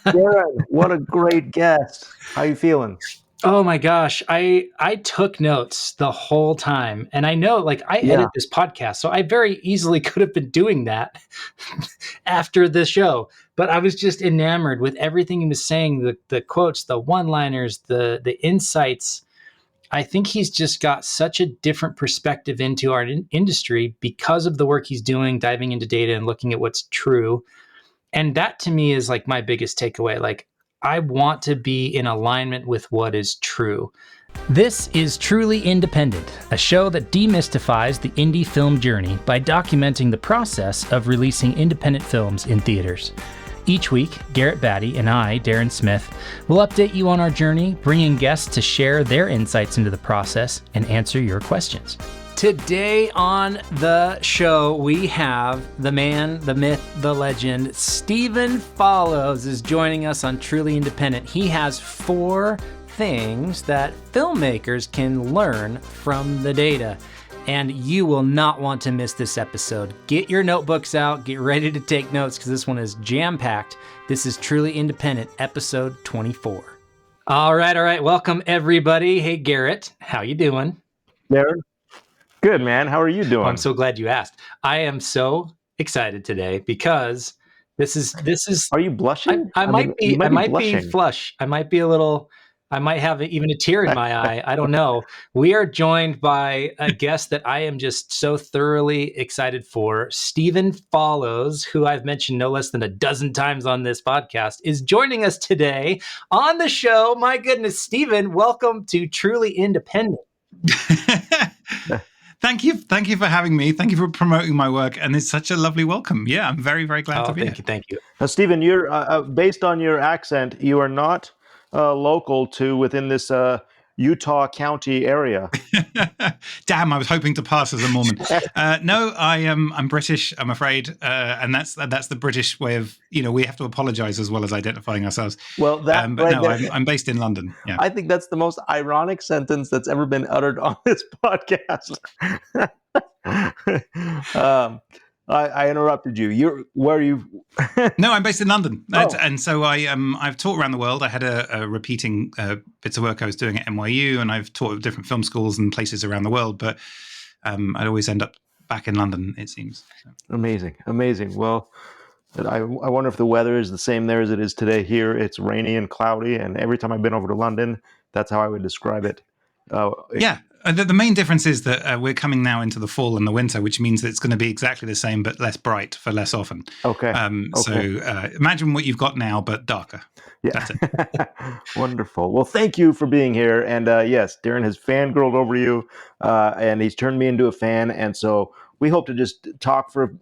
Darren, what a great guest. How you feeling? Oh my gosh, I took notes the whole time, and I know like I Yeah. edit this podcast, so I very easily could have been doing that after the show. But I was just enamored with everything he was saying, the quotes, the one-liners, the insights. I think he's just got such a different perspective into our industry because of the work he's doing, diving into data and looking at what's true. And that to me is like my biggest takeaway. Like, I want to be in alignment with what is true. This is Truly Independent, a show that demystifies the indie film journey by documenting the process of releasing independent films in theaters. Each week, Garrett Batty and I, Darren Smith, will update you on our journey, bringing guests to share their insights into the process and answer your questions. Today on the show, we have the man, the myth, the legend, Stephen Follows is joining us on Truly Independent. He has 4 things that filmmakers can learn from the data, and you will not want to miss this episode. Get your notebooks out, get ready to take notes, because this one is jam-packed. This is Truly Independent, episode 24. All right. Welcome, everybody. Hey, Garrett, how you doing? Darren? Good, man. How are you doing? Oh, I'm so glad you asked. I am so excited today because this is. Are you blushing? I might be blushing. flush. I might be a little. I might have even a tear in my eye. I don't know. We are joined by a guest that I am just so thoroughly excited for. Stephen Follows, who I've mentioned no less than a dozen times on this podcast, is joining us today on the show. My goodness, Stephen, welcome to Truly Independent. Thank you for having me. Thank you for promoting my work, and it's such a lovely welcome. Yeah, I'm very, very glad to be here. Thank you. Now, Stephen, you're based on your accent, you are not local to within this Utah County area. Damn, I was hoping to pass as a Mormon. No, I'm British, I'm afraid, and that's the British way of, we have to apologize as well as identifying ourselves. Well, that but right no, I'm based in London. Yeah, I think that's the most ironic sentence that's ever been uttered on this podcast. I interrupted you. Where are you? No, I'm based in London, Oh. And so I've taught around the world. I had a repeating bits of work I was doing at NYU, and I've taught at different film schools and places around the world. But I'd always end up back in London, it seems. So. Amazing. Well, I wonder if the weather is the same there as it is today here. It's rainy and cloudy, and every time I've been over to London, that's how I would describe it. Yeah. The main difference is that we're coming now into the fall and the winter, which means that it's going to be exactly the same, but less bright for less often. Okay. So imagine what you've got now, but darker. Yeah. That's it. Wonderful. Well, thank you for being here. And yes, Darren has fangirled over you, and he's turned me into a fan. And so we hope to just talk for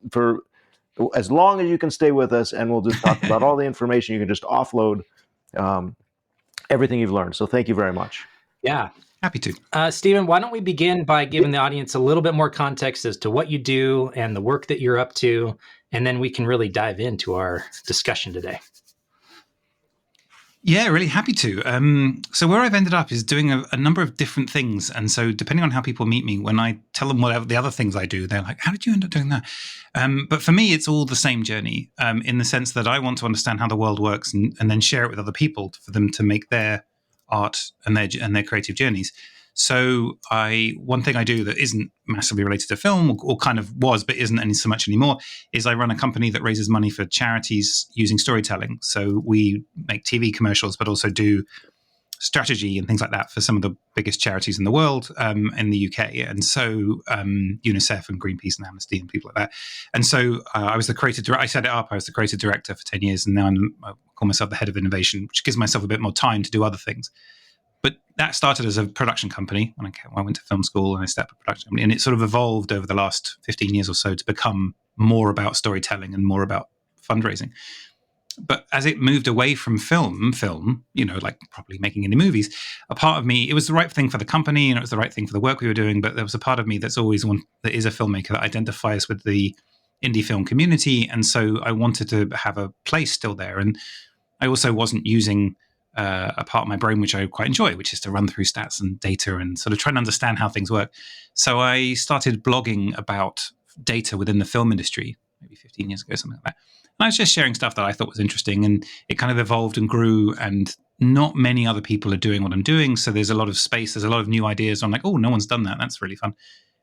as long as you can stay with us, and we'll just talk about all the information. You can just offload everything you've learned. So thank you very much. Yeah. Happy to. Stephen, why don't we begin by giving the audience a little bit more context as to what you do and the work that you're up to, and then we can really dive into our discussion today. Yeah, really happy to. So where I've ended up is doing a number of different things. And so depending on how people meet me, when I tell them whatever the other things I do, they're like, how did you end up doing that? But for me, it's all the same journey in the sense that I want to understand how the world works and then share it with other people for them to make their art and their creative journeys. So one thing I do that isn't massively related to film, or kind of was, but isn't any so much anymore, is I run a company that raises money for charities using storytelling. So we make TV commercials, but also do strategy and things like that for some of the biggest charities in the world, in the UK. And so UNICEF and Greenpeace and Amnesty and people like that. And so I was the creative director. I set it up. I was the creative director for 10 years. And now I call myself the head of innovation, which gives myself a bit more time to do other things. But that started as a production company when I went to film school, and I set up a production company. And it sort of evolved over the last 15 years or so to become more about storytelling and more about fundraising. But as it moved away from film, like properly making any movies, a part of me, it was the right thing for the company and it was the right thing for the work we were doing. But there was a part of me that's always one that is a filmmaker that identifies with the indie film community. And so I wanted to have a place still there. And I also wasn't using a part of my brain which I quite enjoy, which is to run through stats and data and sort of try and understand how things work. So I started blogging about data within the film industry, maybe 15 years ago, something like that. I was just sharing stuff that I thought was interesting, and it kind of evolved and grew, and not many other people are doing what I'm doing. So there's a lot of space. There's a lot of new ideas. I'm like, oh, no one's done that. That's really fun.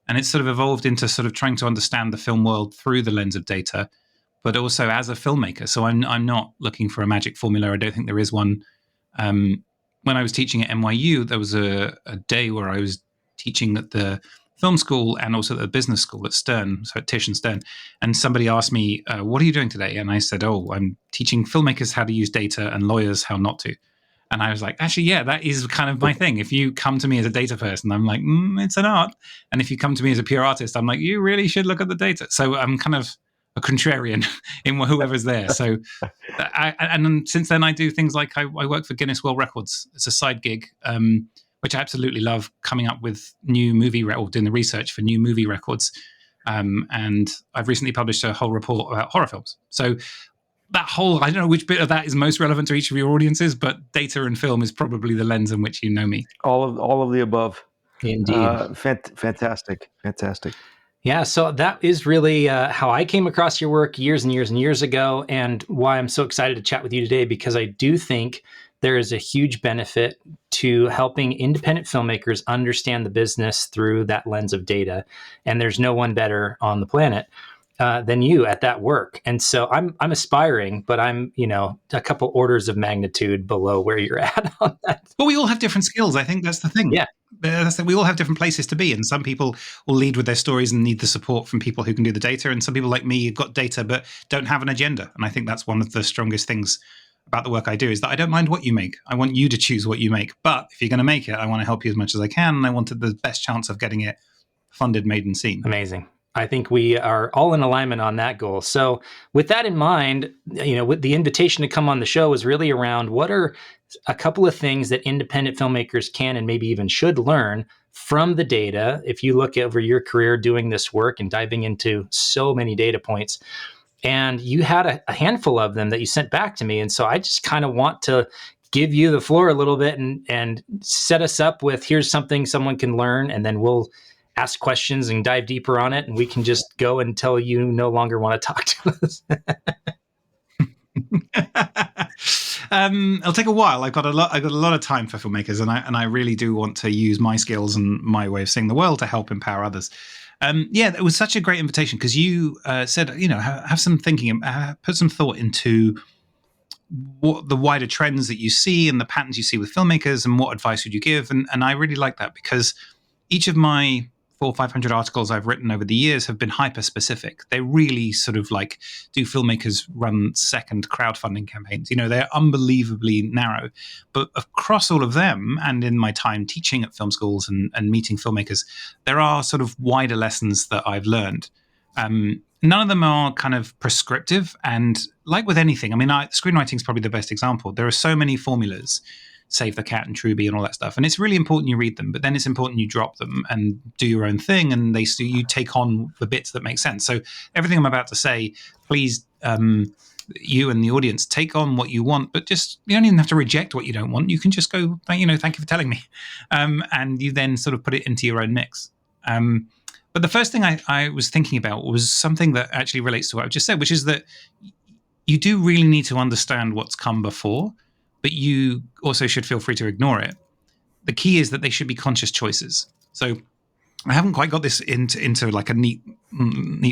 And it's sort of evolved into sort of trying to understand the film world through the lens of data, but also as a filmmaker. So I'm not looking for a magic formula. I don't think there is one. When I was teaching at NYU, there was a day where I was teaching at the film school and also at the business school at Stern, so at Tisch and Stern. And somebody asked me, what are you doing today? And I said, oh, I'm teaching filmmakers how to use data and lawyers how not to. And I was like, actually, yeah, that is kind of my thing. If you come to me as a data person, I'm like, it's an art. And if you come to me as a pure artist, I'm like, you really should look at the data. So I'm kind of a contrarian in whoever's there. So, and since then I do things like I work for Guinness World Records. It's a side gig, which I absolutely love, coming up with new movie or doing the research for new movie records. And I've recently published a whole report about horror films. So that whole, I don't know which bit of that is most relevant to each of your audiences, but data and film is probably the lens in which you know me. All of the above. Indeed. Fantastic. Yeah, so that is really how I came across your work years and years and years ago, and why I'm so excited to chat with you today, because I do think there is a huge benefit to helping independent filmmakers understand the business through that lens of data. And there's no one better on the planet than you at that work. And so I'm aspiring, but I'm, a couple orders of magnitude below where you're at on that. Well, we all have different skills. I think that's the thing. Yeah. We all have different places to be. And some people will lead with their stories and need the support from people who can do the data. And some people like me have got data, but don't have an agenda. And I think that's one of the strongest things about the work I do, is that I don't mind what you make. I want you to choose what you make. But if you're going to make it, I want to help you as much as I can. And I wanted the best chance of getting it funded, made, and seen. Amazing. I think we are all in alignment on that goal. So with that in mind, with the invitation to come on the show is really around what are a couple of things that independent filmmakers can and maybe even should learn from the data. If you look over your career doing this work and diving into so many data points, and you had a handful of them that you sent back to me. And so I just kind of want to give you the floor a little bit and set us up with, here's something someone can learn, and then we'll ask questions and dive deeper on it, and we can just go until you no longer want to talk to us. It'll take a while. I've got a lot of time for filmmakers, and I really do want to use my skills and my way of seeing the world to help empower others. It was such a great invitation, because you said, have some thinking, put some thought into what the wider trends that you see and the patterns you see with filmmakers, and what advice would you give? And I really like that, because each of my 400 or 500 articles I've written over the years have been hyper specific. They really sort of like, do filmmakers run second crowdfunding campaigns? They're unbelievably narrow. But across all of them, and in my time teaching at film schools and meeting filmmakers, there are sort of wider lessons that I've learned. None of them are kind of prescriptive. And like with anything, screenwriting is probably the best example. There are so many formulas, Save the Cat and Truby and all that stuff. And it's really important you read them, but then it's important you drop them and do your own thing, and you take on the bits that make sense. So everything I'm about to say, please, you and the audience, take on what you want, but just, you don't even have to reject what you don't want. You can just go, thank you for telling me. And you then sort of put it into your own mix. But the first thing I was thinking about was something that actually relates to what I've just said, which is that you do really need to understand what's come before, but you also should feel free to ignore it. The key is that they should be conscious choices. So I haven't quite got this into like a neat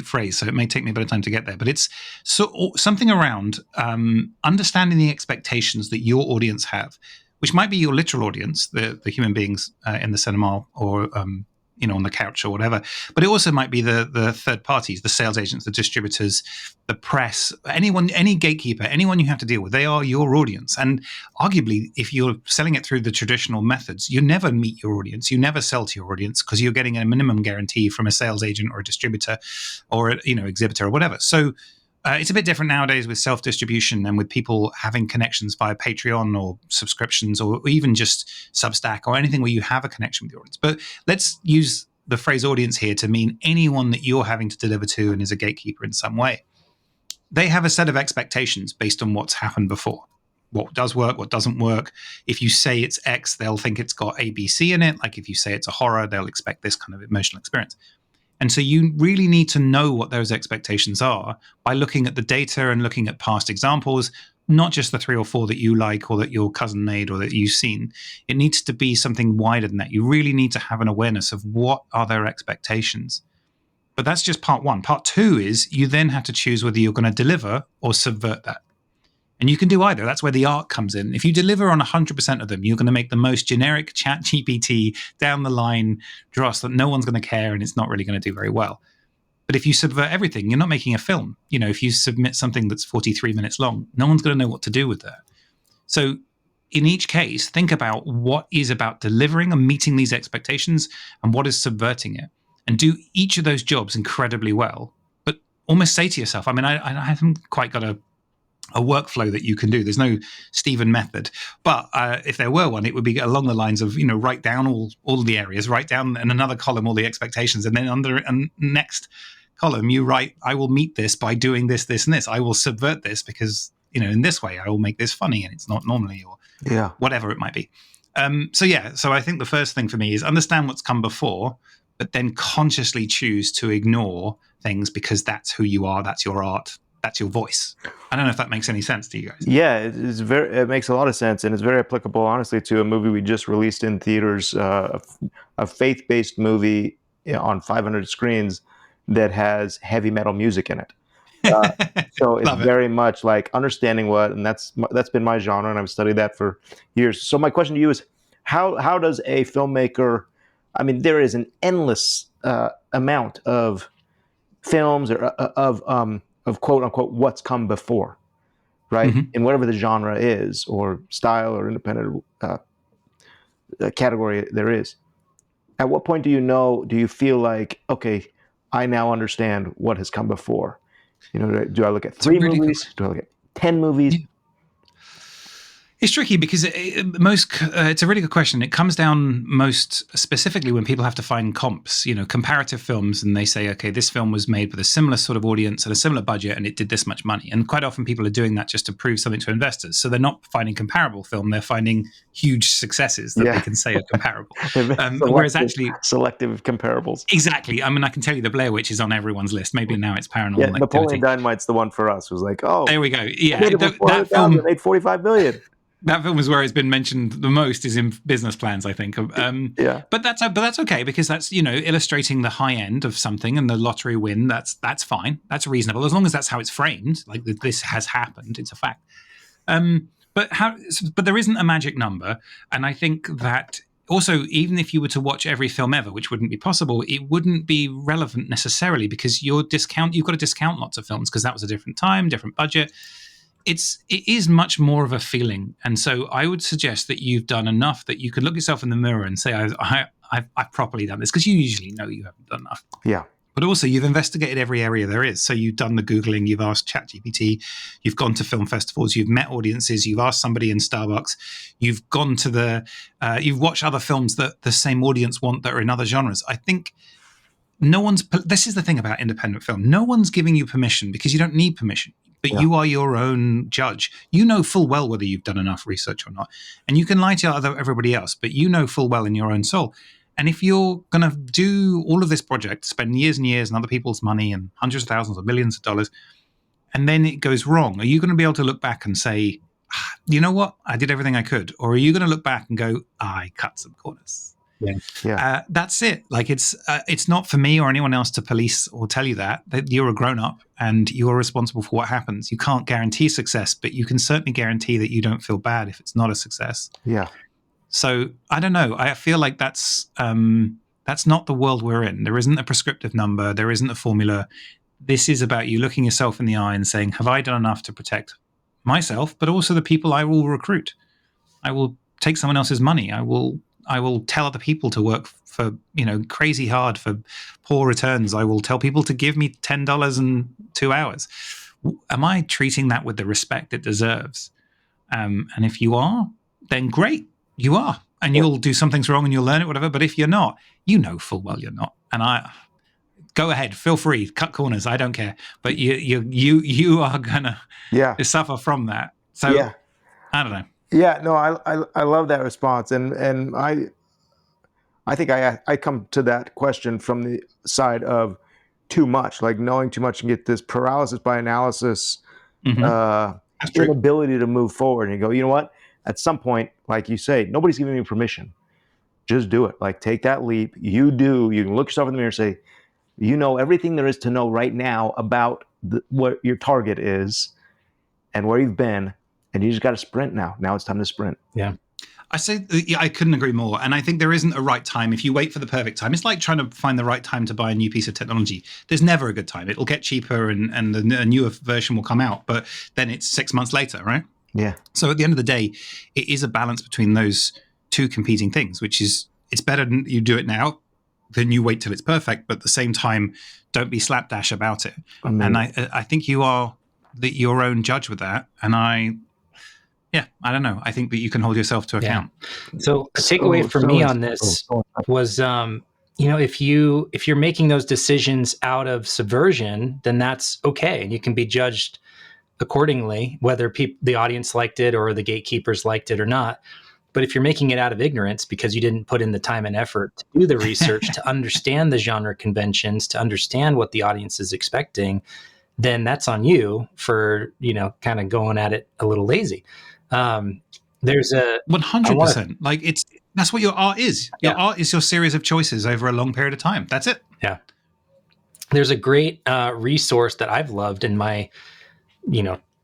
phrase, so it may take me a bit of time to get there. But it's something around understanding the expectations that your audience have, which might be your literal audience, the human beings in the cinema, or on the couch or whatever. But it also might be the third parties, the sales agents, the distributors, the press, any gatekeeper, anyone you have to deal with. They are your audience. And arguably, if you're selling it through the traditional methods, you never meet your audience. You never sell to your audience, because you're getting a minimum guarantee from a sales agent or a distributor or exhibitor or whatever. So it's a bit different nowadays with self-distribution and with people having connections via Patreon or subscriptions, or even just Substack or anything where you have a connection with the audience. But let's use the phrase audience here to mean anyone that you're having to deliver to and is a gatekeeper in some way. They have a set of expectations based on what's happened before. What does work, what doesn't work. If you say it's X, they'll think it's got ABC in it. Like if you say it's a horror, they'll expect this kind of emotional experience. And so you really need to know what those expectations are by looking at the data and looking at past examples, not just the 3 or 4 that you like or that your cousin made or that you've seen. It needs to be something wider than that. You really need to have an awareness of what are their expectations. But that's just part 1. Part 2 is you then have to choose whether you're going to deliver or subvert that. And you can do either. That's where the art comes in. If you deliver on 100% of them, you're going to make the most generic chat GPT down the line dross that no one's going to care and it's not really going to do very well. But if you subvert everything, you're not making a film. If you submit something that's 43 minutes long, no one's going to know what to do with that. So in each case, think about what is about delivering and meeting these expectations and what is subverting it. And do each of those jobs incredibly well. But almost say to yourself, I haven't quite got a workflow that you can do. There's no Stephen method. But if there were one, it would be along the lines of, write down all the areas, write down in another column all the expectations. And then under a next column, you write, I will meet this by doing this, this, and this. I will subvert this because, in this way, I will make this funny and it's not normally, or whatever it might be. So I think the first thing for me is understand what's come before, but then consciously choose to ignore things because that's who you are, that's your art, that's your voice. I don't know if that makes any sense to you guys. Yeah, it makes a lot of sense, and it's very applicable, honestly, to a movie we just released in theaters, a faith-based movie on 500 screens that has heavy metal music in it. So it's very much like understanding and that's been my genre, and I've studied that for years. So my question to you is, how does a filmmaker? There is an endless amount of films or of quote unquote what's come before, right? Mm-hmm. In whatever the genre is, or style, or independent category there is. At what point do you feel like, okay, I now understand what has come before? Do I look at 3 movies? Do I look at 10 movies? Yeah. It's tricky because it's a really good question. It comes down most specifically when people have to find comps, comparative films, and they say, okay, this film was made with a similar sort of audience and a similar budget, and it did this much money. And quite often people are doing that just to prove something to investors. So they're not finding comparable film; they're finding huge successes that they can say are comparable. Whereas actually, selective comparables. Exactly. I can tell you the Blair Witch is on everyone's list. Maybe now it's Paranormal Activity. Napoleon Dynamite's the one for us. It was like, oh, there we go. Yeah, that film made $45 million. That film is where it's been mentioned the most, is in business plans, I think. But that's okay, because that's illustrating the high end of something, and the lottery win. That's fine. That's reasonable, as long as that's how it's framed. Like, this has happened. It's a fact. But there isn't a magic number, and I think that also, even if you were to watch every film ever, which wouldn't be possible, it wouldn't be relevant necessarily, because you've got to discount lots of films because that was a different time, different budget. It is much more of a feeling. And so I would suggest that you've done enough that you could look yourself in the mirror and say, I've properly done this, because you usually know you haven't done enough. Yeah. But also you've investigated every area there is. So you've done the Googling, you've asked ChatGPT, you've gone to film festivals, you've met audiences, you've asked somebody in Starbucks, you've gone to you've watched other films that the same audience want that are in other genres. I think this is the thing about independent film. No one's giving you permission, because you don't need permission. But you are your own judge. You know full well whether you've done enough research or not. And you can lie to everybody else, but you know full well in your own soul. And if you're going to do all of this project, spend years and years and other people's money and hundreds of thousands or millions of dollars, and then it goes wrong, are you going to be able to look back and say, you know what, I did everything I could? Or are you going to look back and go, I cut some corners? That's it. Like, it's not for me or anyone else to police or tell you that you're a grown-up and you're responsible for what happens. You can't guarantee success, but you can certainly guarantee that you don't feel bad if it's not a success. Yeah. So I don't know. I feel like that's not the world we're in. There isn't a prescriptive number. There isn't a formula. This is about you looking yourself in the eye and saying, have I done enough to protect myself, but also the people I will recruit? I will take someone else's money. I will tell other people to work for, crazy hard for poor returns. I will tell people to give me $10 in 2 hours. Am I treating that with the respect it deserves? And if you are, then great, you are. And you'll do some things wrong and you'll learn it, whatever. But if you're not, you know full well you're not. And go ahead, feel free, cut corners. I don't care. But you are gonna suffer from that. So I don't know. Yeah, no, I love that response, and I think I come to that question from the side of too much, like knowing too much and get this paralysis by analysis, uh, That's true. inability to move forward. And you go, you know what? At some point, like you say, nobody's giving me permission. Just do it. Like take that leap. You do. You can look yourself in the mirror and say, you know everything there is to know right now about what your target is and where you've been, and you just got to sprint now. Now it's time to sprint. Yeah. I say, yeah, I couldn't agree more. And I think there isn't a right time. If you wait for the perfect time, it's like trying to find the right time to buy a new piece of technology. There's never a good time. It'll get cheaper and a newer version will come out, but then it's 6 months later, right? Yeah. So at the end of the day, it is a balance between those two competing things, which is it's better you do it now than you wait till it's perfect. But at the same time, don't be slapdash about it. And I think you are your own judge with that. And I don't know. I think that you can hold yourself to account. Yeah. So a takeaway for me on this was, if you're making those decisions out of subversion, then that's okay, and you can be judged accordingly, whether the audience liked it or the gatekeepers liked it or not. But if you're making it out of ignorance because you didn't put in the time and effort to do the research, to understand the genre conventions, to understand what the audience is expecting, then that's on you for kind of going at it a little lazy. There's a 100%. Like that's what your art is. Your art is your series of choices over a long period of time. That's it. Yeah. There's a great resource that I've loved in my,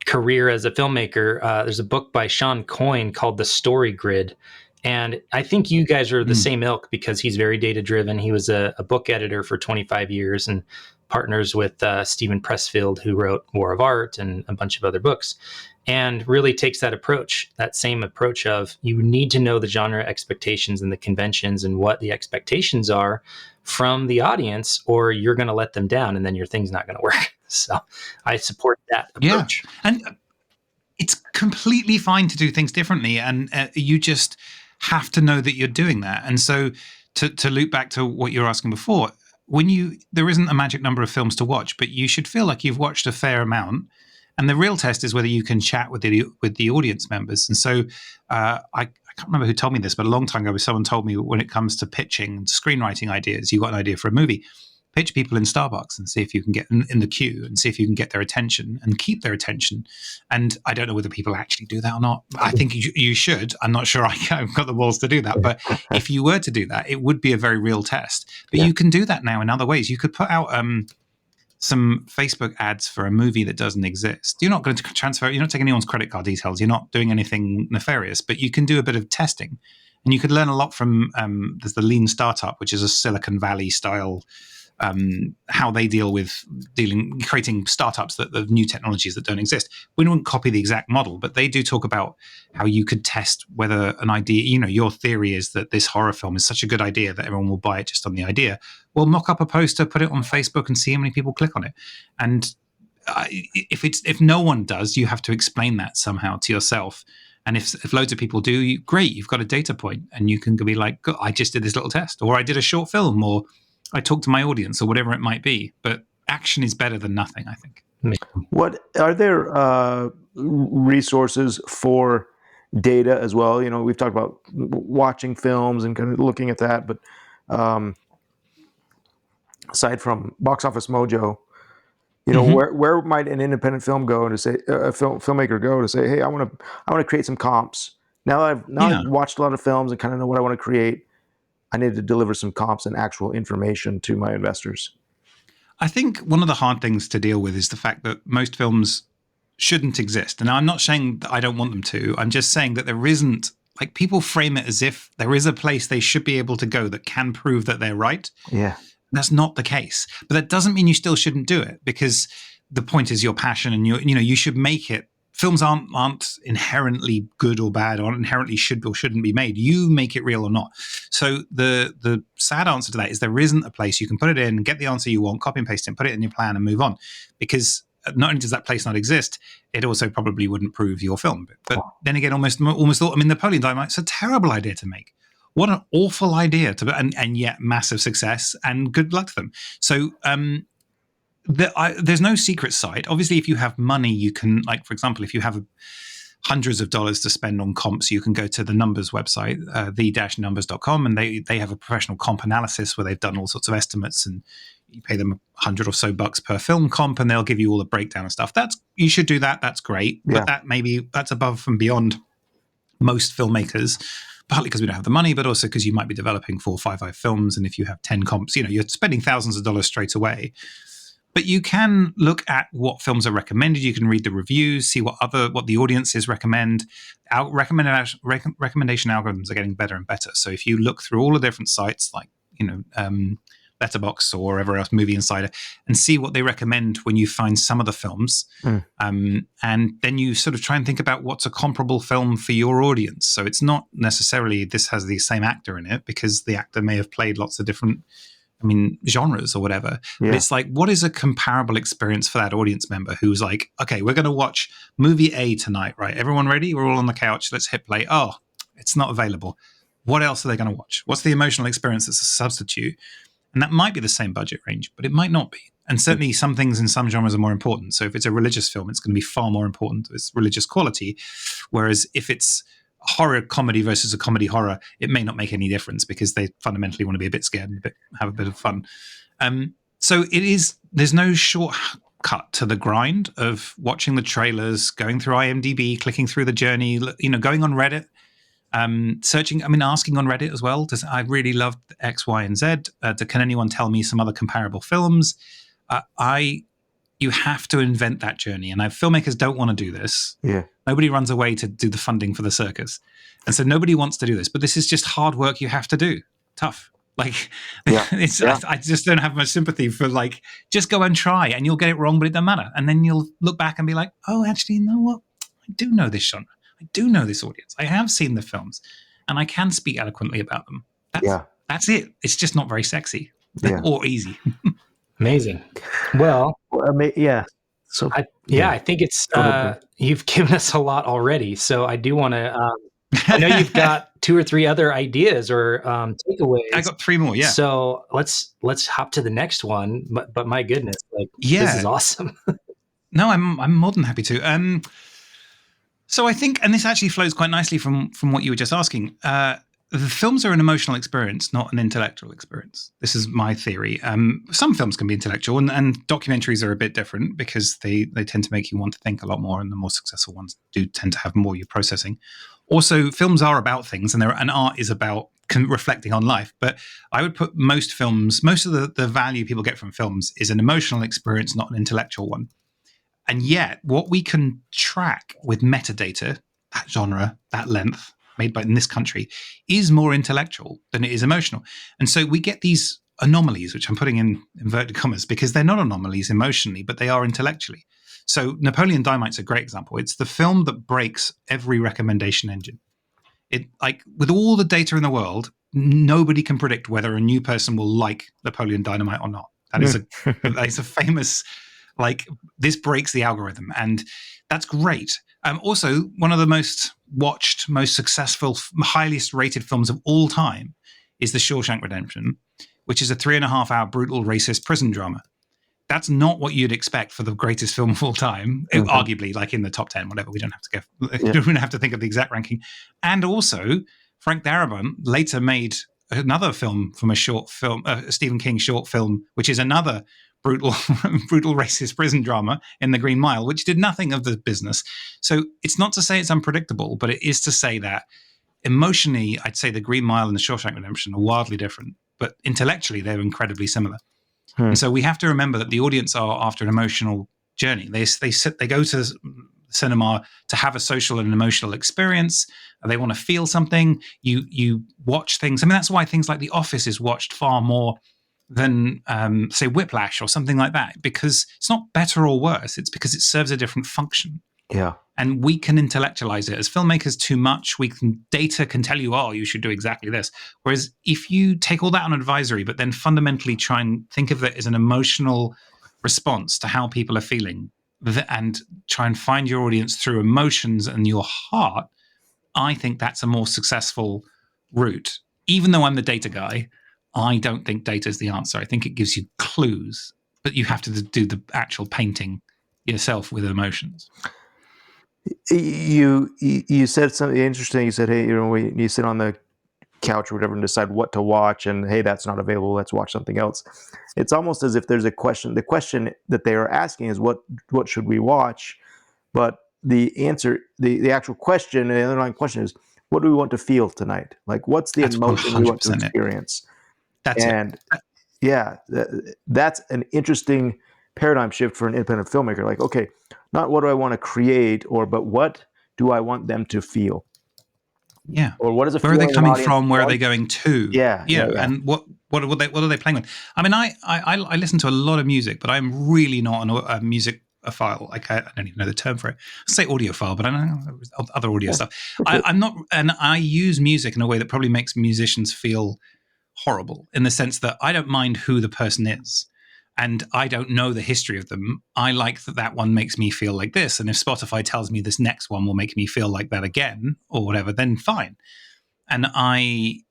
career as a filmmaker. There's a book by Sean Coyne called The Story Grid. And I think you guys are the same ilk because he's very data driven. He was a book editor for 25 years and partners with Stephen Pressfield, who wrote War of Art and a bunch of other books, and really takes that same approach of you need to know the genre expectations and the conventions and what the expectations are from the audience, or you're going to let them down and then your thing's not going to work. So I support that approach. Yeah. And it's completely fine to do things differently. And you just have to know that you're doing that. And so to loop back to what you were asking before, there isn't a magic number of films to watch, but you should feel like you've watched a fair amount. And the real test is whether you can chat with the audience members. And so I can't remember who told me this, but a long time ago, someone told me when it comes to pitching and screenwriting ideas, you got an idea for a movie, pitch people in Starbucks and see if you can get in the queue and see if you can get their attention and keep their attention. And I don't know whether people actually do that or not. I think you should. I'm not sure I've got the balls to do that. But if you were to do that, it would be a very real test. But you can do that now in other ways. You could put out some Facebook ads for a movie that doesn't exist. You're not going to you're not taking anyone's credit card details. You're not doing anything nefarious, but you can do a bit of testing. And you could learn a lot from, there's the Lean Startup, which is a Silicon Valley style, how they deal with creating startups of new technologies that don't exist. We don't copy the exact model, but they do talk about how you could test whether an idea, your theory is that this horror film is such a good idea that everyone will buy it just on the idea. Well, mock up a poster, put it on Facebook and see how many people click on it. And if no one does, you have to explain that somehow to yourself. And if loads of people do, great, you've got a data point and you can be like, I just did this little test, or I did a short film, or I talked to my audience, or whatever it might be. But action is better than nothing, I think. What are there resources for data as well? We've talked about watching films and kind of looking at that, but aside from Box Office Mojo, where might an independent film go to say a filmmaker go to say, hey, I want to create some comps. Now I've watched a lot of films and kind of know what I want to create. I need to deliver some comps and actual information to my investors. I think one of the hard things to deal with is the fact that most films shouldn't exist. And I'm not saying that I don't want them to. I'm just saying that there isn't, like, people frame it as if there is a place they should be able to go that can prove that they're right. Yeah. That's not the case. But that doesn't mean you still shouldn't do it, because the point is your passion and you should make it. Films aren't inherently good or bad, or inherently should or shouldn't be made. You make it real or not. So the sad answer to that is there isn't a place you can put it in, get the answer you want, copy and paste it, put it in your plan and move on. Because not only does that place not exist, it also probably wouldn't prove your film. But then again, almost all, Napoleon Dynamite's a terrible idea to make. What an awful idea and yet massive success, and good luck to them. So there's no secret site. Obviously, if you have money, you can, like, for example, if you have hundreds of dollars to spend on comps, you can go to the Numbers website, the-numbers.com, and they have a professional comp analysis where they've done all sorts of estimates, and you pay them $100 or so per film comp, and they'll give you all the breakdown and stuff. You should do that. That's great. Yeah. But that's above and beyond most filmmakers, partly because we don't have the money, but also because you might be developing 4 or 5 films. And if you have 10 comps, you're spending thousands of dollars straight away. But you can look at what films are recommended. You can read the reviews, see what the audiences recommend. Recommendation algorithms are getting better and better. So if you look through all the different sites like Letterboxd or wherever else, Movie Insider, and see what they recommend when you find some of the films, and then you sort of try and think about what's a comparable film for your audience. So it's not necessarily this has the same actor in it, because the actor may have played lots of different genres or whatever. Yeah. But it's like, what is a comparable experience for that audience member who's like, okay, we're going to watch movie A tonight, right? Everyone ready? We're all on the couch. Let's hit play. Oh, it's not available. What else are they going to watch? What's the emotional experience that's a substitute? And that might be the same budget range, but it might not be. And certainly some things in some genres are more important. So if it's a religious film, it's going to be far more important to its religious quality. Whereas if it's horror comedy versus a comedy horror, it may not make any difference, because they fundamentally want to be a bit scared and have a bit of fun. So there's no shortcut to the grind of watching the trailers, going through IMDb, clicking through the journey, going on Reddit, searching, asking on Reddit as well. I really loved X, Y, and Z. Can anyone tell me some other comparable films? You have to invent that journey. And filmmakers don't want to do this. Yeah. Nobody runs away to do the funding for the circus. And so nobody wants to do this. But this is just hard work you have to do. Tough. I just don't have much sympathy for just go and try, and you'll get it wrong, but it doesn't matter. And then you'll look back and be like, oh, actually, you know what? I do know this genre. I do know this audience. I have seen the films, and I can speak eloquently about them. That's it. It's just not very sexy or easy. Amazing. Well, yeah. So I think it's you've given us a lot already. So I do want to. I know you've got 2 or 3 other ideas or takeaways. I got 3 more. Yeah. So let's hop to the next one. But my goodness, this is awesome. No, I'm more than happy to. So I think, and this actually flows quite nicely from what you were just asking. The films are an emotional experience, not an intellectual experience. This is my theory. Some films can be intellectual, and documentaries are a bit different, because they tend to make you want to think a lot more, and the more successful ones do tend to have more you're processing. Also, films are about things, and art is about reflecting on life. But I would put most of the value people get from films is an emotional experience, not an intellectual one. And yet, what we can track with metadata, that genre, that length, made in this country, is more intellectual than it is emotional. And so we get these anomalies, which I'm putting in inverted commas, because they're not anomalies emotionally, but they are intellectually. So Napoleon Dynamite's a great example. It's the film that breaks every recommendation engine. With all the data in the world, nobody can predict whether a new person will like Napoleon Dynamite or not. That is a famous, this breaks the algorithm, and that's great. Also, one of the most watched, most successful, highest rated films of all time is The Shawshank Redemption, which is a 3.5-hour brutal racist prison drama. That's not what you'd expect for the greatest film of all time, arguably in the top 10, whatever. We don't have to go. We don't have to think of the exact ranking. And also, Frank Darabont later made another film from a Stephen King short film, which is another brutal racist prison drama, in The Green Mile, which did nothing of the business. So it's not to say it's unpredictable, but it is to say that emotionally, I'd say The Green Mile and The Shawshank Redemption are wildly different, but intellectually, they're incredibly similar. And so we have to remember that the audience are after an emotional journey. They go to cinema to have a social and emotional experience. They want to feel something. You watch things. That's why things like The Office is watched far more than, say, Whiplash or something like that, because it's not better or worse. It's because it serves a different function. Yeah. And we can intellectualize it. As filmmakers, too much. Data can tell you, oh, you should do exactly this. Whereas if you take all that on advisory, but then fundamentally try and think of it as an emotional response to how people are feeling, and try and find your audience through emotions and your heart, I think that's a more successful route. Even though I'm the data guy, I don't think data is the answer. I think it gives you clues, but you have to do the actual painting yourself with emotions. You said something interesting. You said, hey, when you sit on the couch or whatever and decide what to watch, and hey, that's not available, let's watch something else. It's almost as if there's a question. The question that they are asking is what should we watch? But the answer, the actual question, the underlying question is, what do we want to feel tonight? Like, what's the That's emotion we want to 100% it. experience? That's And it. yeah, that's an interesting paradigm shift for an independent filmmaker. Like, okay, not what do I want to create, but what do I want them to feel? Yeah. Or what is a Where are they feeling an coming audience from? Where are wants? they going to? Yeah. And what are they playing with? I mean, I listen to a lot of music, but I'm really not a music a file. Like I don't even know the term for it. I say audiophile, but I don't know other audio stuff. I'm not, and I use music in a way that probably makes musicians feel horrible in the sense that I don't mind who the person is. And I don't know the history of them. I like that one makes me feel like this. And if Spotify tells me this next one will make me feel like that again or whatever, then fine. And I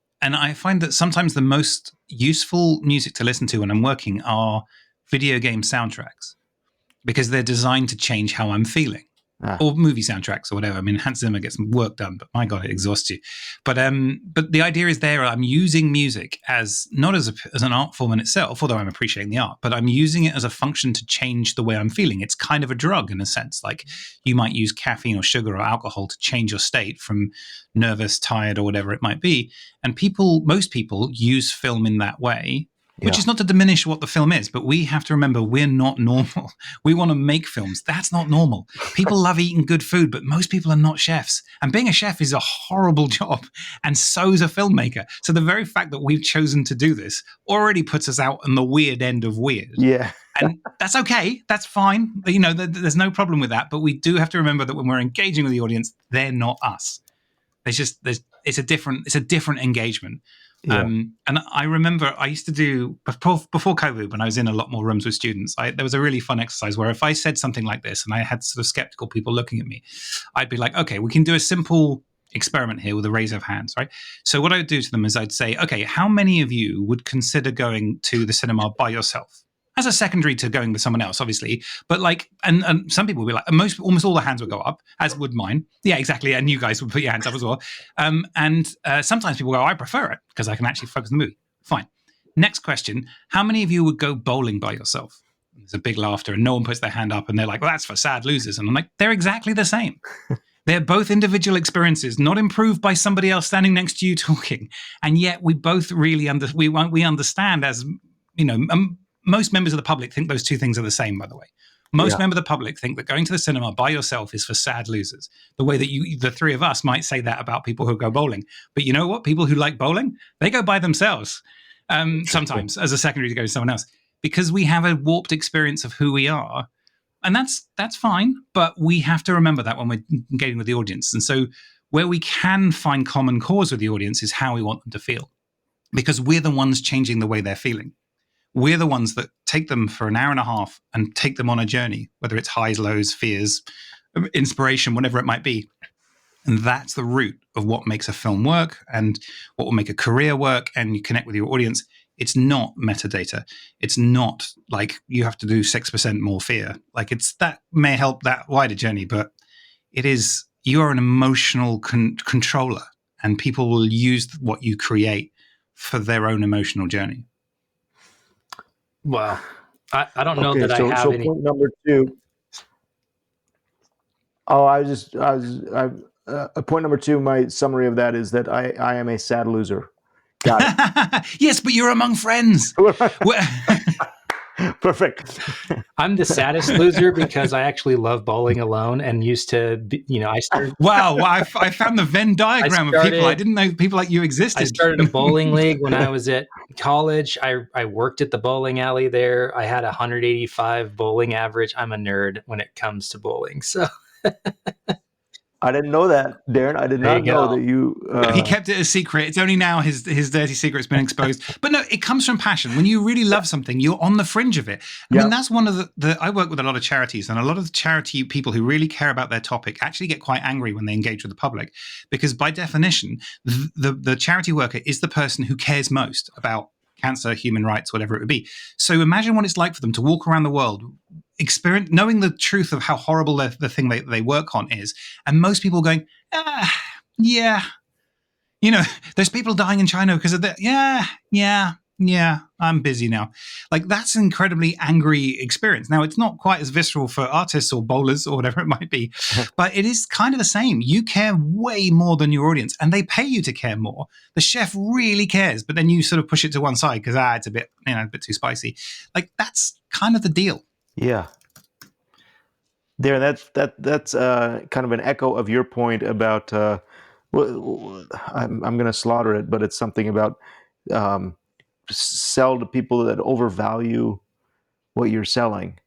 find that sometimes the most useful music to listen to when I'm working are video game soundtracks because they're designed to change how I'm feeling. Or movie soundtracks or whatever. I mean, Hans Zimmer gets some work done, but my God, it exhausts you. But the idea is there. I'm using music as not as an art form in itself, although I'm appreciating the art, but I'm using it as a function to change the way I'm feeling. It's kind of a drug in a sense. Like you might use caffeine or sugar or alcohol to change your state from nervous, tired, or whatever it might be. And most people use film in that way. Which is not to diminish what the film is, but we have to remember we're not normal. We want to make films. That's not normal. People love eating good food, but most people are not chefs. And being a chef is a horrible job, and so's a filmmaker. So the very fact that we've chosen to do this already puts us out on the weird end of weird. Yeah. And that's okay. That's fine. You know, there's no problem with that. But we do have to remember that when we're engaging with the audience, they're not us. It's a different engagement. Yeah. And I remember I used to do before COVID, when I was in a lot more rooms with students, there was a really fun exercise where if I said something like this and I had sort of skeptical people looking at me, I'd be like, okay, we can do a simple experiment here with a raise of hands, right? So what I would do to them is I'd say, okay, how many of you would consider going to the cinema by yourself? As a secondary to going with someone else, obviously, but like, and some people would be like, almost all the hands would go up, as would mine. Yeah, exactly. And you guys would put your hands up as well. And sometimes people go, I prefer it because I can actually focus on the movie. Fine. Next question: how many of you would go bowling by yourself? There's a big laughter, and no one puts their hand up, and they're like, well, that's for sad losers. And I'm like, they're exactly the same. They're both individual experiences, not improved by somebody else standing next to you talking. And yet, we both really we understand, as you know. Most members of the public think those two things are the same, by the way. Most members of the public think that going to the cinema by yourself is for sad losers. The way that the three of us might say that about people who go bowling. But you know what? People who like bowling, they go by themselves sometimes as a secondary to go to someone else because we have a warped experience of who we are. And that's fine. But we have to remember that when we're engaging with the audience. And so where we can find common cause with the audience is how we want them to feel because we're the ones changing the way they're feeling. We're the ones that take them for an hour and a half and take them on a journey, whether it's highs, lows, fears, inspiration, whatever it might be. And that's the root of what makes a film work and what will make a career work and you connect with your audience. It's not metadata. It's not like you have to do 6% more fear. Like that may help that wider journey, but it is, you are an emotional controller and people will use what you create for their own emotional journey. Wow. I don't know that I have any. Point number two. Oh, point number two, my summary of that is that I am a sad loser. Got it. Yes, but you're among friends. Perfect. I'm the saddest loser because I actually love bowling alone and used to be, I started. Wow. I found the Venn diagram of people. I didn't know people like you existed. I started a bowling league when I was at college. I worked at the bowling alley there. I had 185 bowling average. I'm a nerd when it comes to bowling. So I didn't know that, Darren. I did not know that you. He kept it a secret. It's only now his dirty secret's been exposed. But no, it comes from passion. When you really love something, you're on the fringe of it. I mean, that's one of the. I work with a lot of charities, and a lot of the charity people who really care about their topic actually get quite angry when they engage with the public, because by definition, the charity worker is the person who cares most about cancer, human rights, whatever it would be. So imagine what it's like for them to walk around the world experience, knowing the truth of how horrible the thing they work on is, and most people going, yeah, there's people dying in China because of that. Yeah, I'm busy now. Like, that's an incredibly angry experience. Now, it's not quite as visceral for artists or bowlers or whatever it might be, but it is kind of the same. You care way more than your audience, and they pay you to care more. The chef really cares, but then you sort of push it to one side because it's a bit too spicy. Like, that's kind of the deal. Yeah. There, that's kind of an echo of your point about. I'm going to slaughter it, but it's something about sell to people that overvalue what you're selling,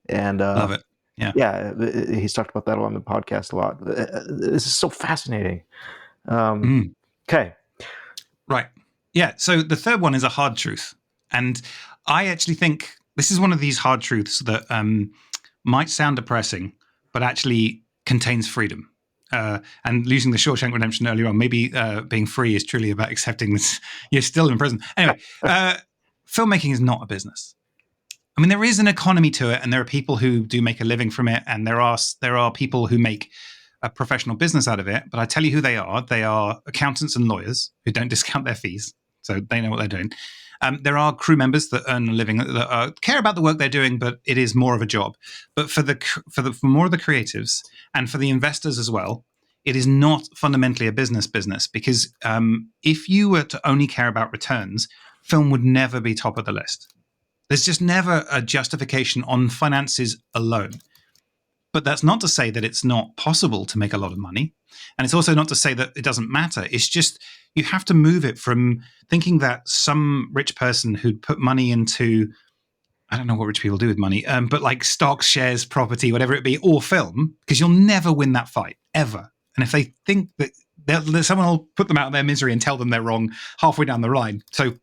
and Love it. Yeah, he's talked about that on the podcast a lot. This is so fascinating. Okay, right, yeah. So the third one is a hard truth, and I actually think this is one of these hard truths that might sound depressing, but actually contains freedom. And losing the Shawshank Redemption earlier on, maybe being free is truly about accepting that you're still in prison. Anyway, filmmaking is not a business. I mean, there is an economy to it, and there are people who do make a living from it, and there are people who make a professional business out of it. But I tell you who they are. They are accountants and lawyers who don't discount their fees, so they know what they're doing. There are crew members that earn a living that care about the work they're doing, but it is more of a job. But for more of the creatives and for the investors as well, it is not fundamentally a business because if you were to only care about returns, film would never be top of the list. There's just never a justification on finances alone. But that's not to say that it's not possible to make a lot of money. And it's also not to say that it doesn't matter. It's just you have to move it from thinking that some rich person who'd put money into, I don't know what rich people do with money, but like stocks, shares, property, whatever it be, or film, because you'll never win that fight, ever. And if they think that someone will put them out of their misery and tell them they're wrong halfway down the line. So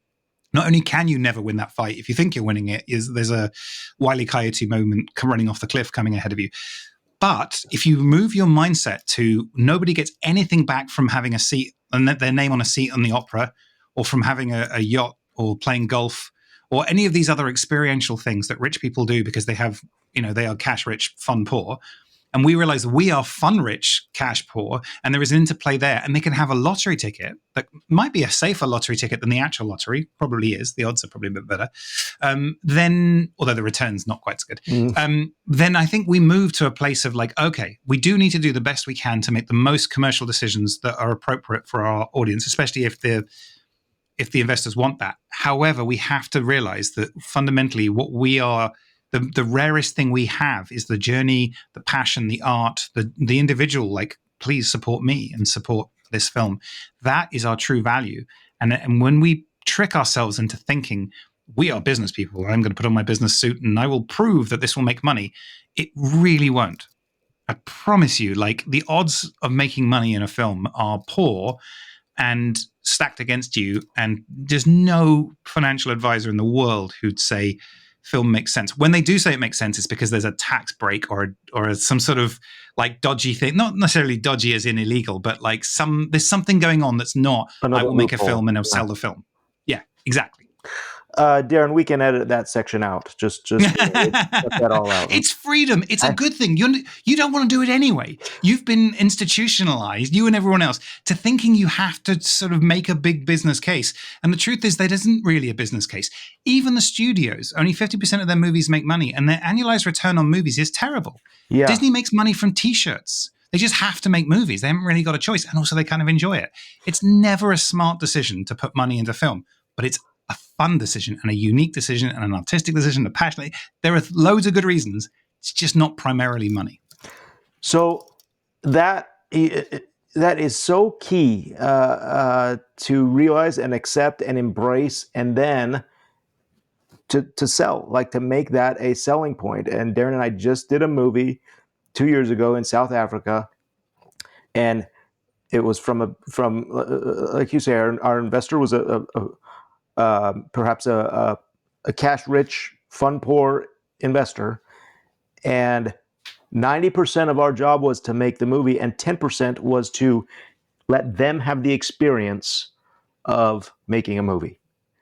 not only can you never win that fight, if you think you're winning it, there's a Wile E. Coyote moment running off the cliff coming ahead of you. But if you move your mindset to nobody gets anything back from having a seat and their name on a seat on the opera, or from having a yacht or playing golf, or any of these other experiential things that rich people do because they have, they are cash rich, fun poor. And we realize we are fun rich, cash poor, and there is an interplay there. And they can have a lottery ticket that might be a safer lottery ticket than the actual lottery, probably is. The odds are probably a bit better. Then, although the return's not quite so good, then I think we move to a place of like, okay, we do need to do the best we can to make the most commercial decisions that are appropriate for our audience, especially if the investors want that. However, we have to realize that fundamentally what we are, the rarest thing we have is the journey, the passion, the art, the individual, like, please support me and support this film. That is our true value. And when we trick ourselves into thinking we are business people, I'm going to put on my business suit and I will prove that this will make money, it really won't. I promise you, like, the odds of making money in a film are poor and stacked against you. And there's no financial advisor in the world who'd say film makes sense. When they do say it makes sense, it's because there's a tax break or some sort of like dodgy thing. Not necessarily dodgy as in illegal, but like there's something going on that's not, I will make a film and I'll sell the film. Yeah, exactly. Darren, we can edit that section out. Just cut that all out. It's freedom. It's a good thing. You don't want to do it anyway. You've been institutionalized, you and everyone else, to thinking you have to sort of make a big business case. And the truth is, there isn't really a business case. Even the studios, only 50% of their movies make money, and their annualized return on movies is terrible. Yeah. Disney makes money from T-shirts. They just have to make movies. They haven't really got a choice. And also they kind of enjoy it. It's never a smart decision to put money into film, but it's a fun decision and a unique decision and an artistic decision, a passionate. There are loads of good reasons. It's just not primarily money. So that is so key to realize and accept and embrace, and then to sell, like to make that a selling point. And Darren and I just did a movie 2 years ago in South Africa, and it was from like you say, our investor was perhaps a cash-rich, fun-poor investor, and 90% of our job was to make the movie, and 10% was to let them have the experience of making a movie.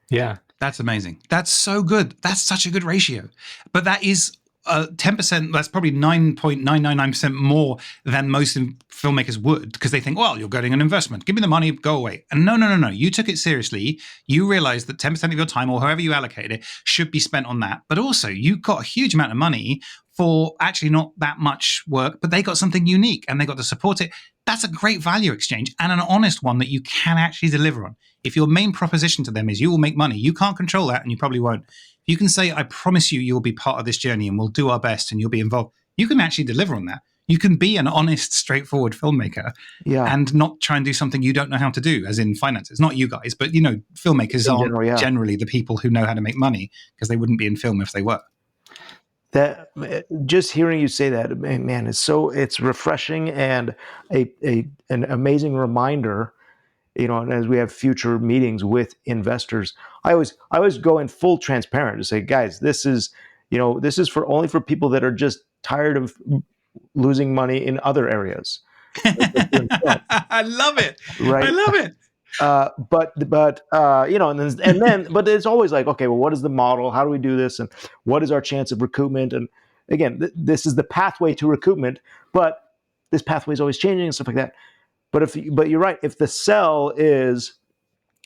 Yeah. That's amazing. That's so good. That's such a good ratio. But that is 10%, that's probably 9.999% more than most filmmakers would, because they think, well, you're getting an investment. Give me the money, go away. And no. You took it seriously. You realized that 10% of your time, or however you allocate it, should be spent on that. But also, you got a huge amount of money for actually not that much work, but they got something unique and they got to support it. That's a great value exchange, and an honest one that you can actually deliver on. If your main proposition to them is you will make money, you can't control that, and you probably won't. You can say, I promise you will be part of this journey and we'll do our best and you'll be involved. You can actually deliver on that. You can be an honest, straightforward filmmaker and not try and do something you don't know how to do, as in finances. Not you guys, but filmmakers aren't generally the people who know how to make money, because they wouldn't be in film if they were. That just hearing you say that, man, it's refreshing and an amazing reminder. And as we have future meetings with investors, I always go in full transparent to say, guys, this is only for people that are just tired of losing money in other areas. I love it. Right. I love it. But it's always like, okay, well, what is the model? How do we do this? And what is our chance of recoupment? And again, this is the pathway to recoupment, but this pathway is always changing and stuff like that. But you're right. If the sell is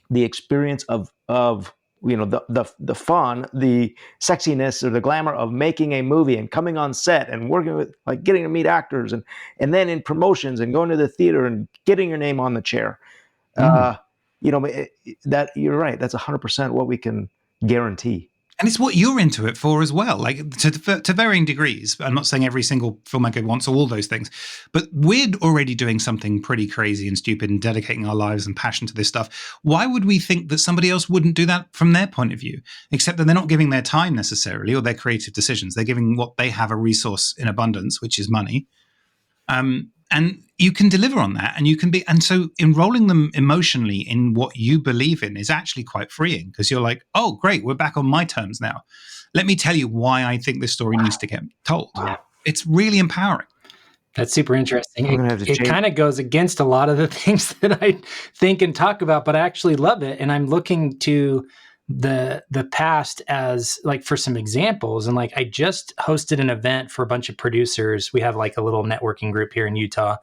the experience of the fun, the sexiness, or the glamour of making a movie and coming on set and working with, like, getting to meet actors and then in promotions and going to the theater and getting your name on the chair, that you're right. That's 100% what we can guarantee. And it's what you're into it for as well, like to varying degrees. I'm not saying every single filmmaker wants all those things, but we're already doing something pretty crazy and stupid and dedicating our lives and passion to this stuff. Why would we think that somebody else wouldn't do that from their point of view? Except that they're not giving their time necessarily, or their creative decisions. They're giving what they have, a resource in abundance, which is money. And you can deliver on that, and so enrolling them emotionally in what you believe in is actually quite freeing, because you're like, oh, great, we're back on my terms now. Let me tell you why I think this story needs to get told. Wow. It's really empowering. That's super interesting. It kind of goes against a lot of the things that I think and talk about, but I actually love it. And I'm looking to the past as like for some examples. And like, I just hosted an event for a bunch of producers. We have like a little networking group here in Utah,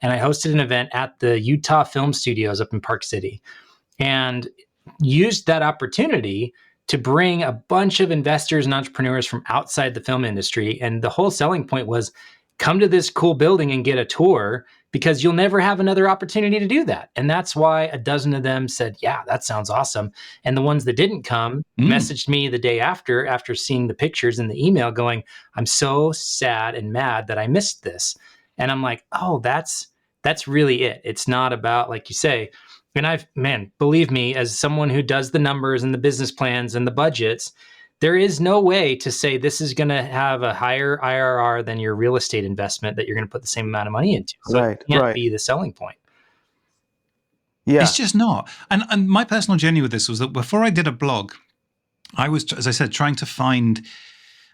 and I hosted an event at the Utah Film Studios up in Park City, and used that opportunity to bring a bunch of investors and entrepreneurs from outside the film industry. And the whole selling point was, come to this cool building and get a tour, because you'll never have another opportunity to do that. And that's why a dozen of them said, yeah, that sounds awesome. And the ones that didn't come messaged me the day after seeing the pictures in the email going, I'm so sad and mad that I missed this. And I'm like, oh, that's really it. It's not about, like you say, and believe me, as someone who does the numbers and the business plans and the budgets, there is no way to say this is going to have a higher IRR than your real estate investment that you're going to put the same amount of money into. So it can't be the selling point. Yeah. It's just not. And my personal journey with this was that before I did a blog, I was, as I said, trying to find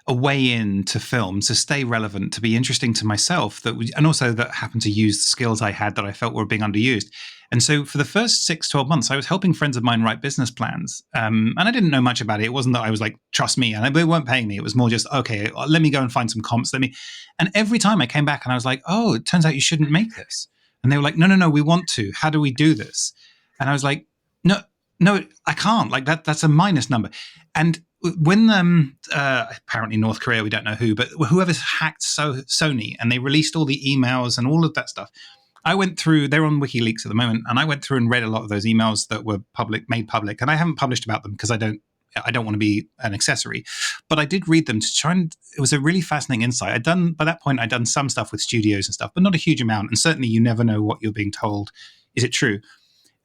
a way into film to stay relevant, to be interesting to myself, and also that happened to use the skills I had that I felt were being underused. And so for the first 6-12 months, I was helping friends of mine write business plans. And I didn't know much about it. It wasn't that I was like, trust me. And they weren't paying me. It was more just, okay, let me go and find some comps. And every time I came back and I was like, oh, it turns out you shouldn't make this. And they were like, no, we want to. How do we do this? And I was like, no, I can't. Like that's a minus number. And when apparently North Korea, we don't know who, but whoever's hacked Sony, and they released all the emails and all of that stuff, I went through, they're on WikiLeaks at the moment, and I went through and read a lot of those emails that were made public, and I haven't published about them because I don't want to be an accessory, but I did read them to try, and it was a really fascinating insight. By that point, I'd done some stuff with studios and stuff, but not a huge amount, and certainly you never know what you're being told. Is it true?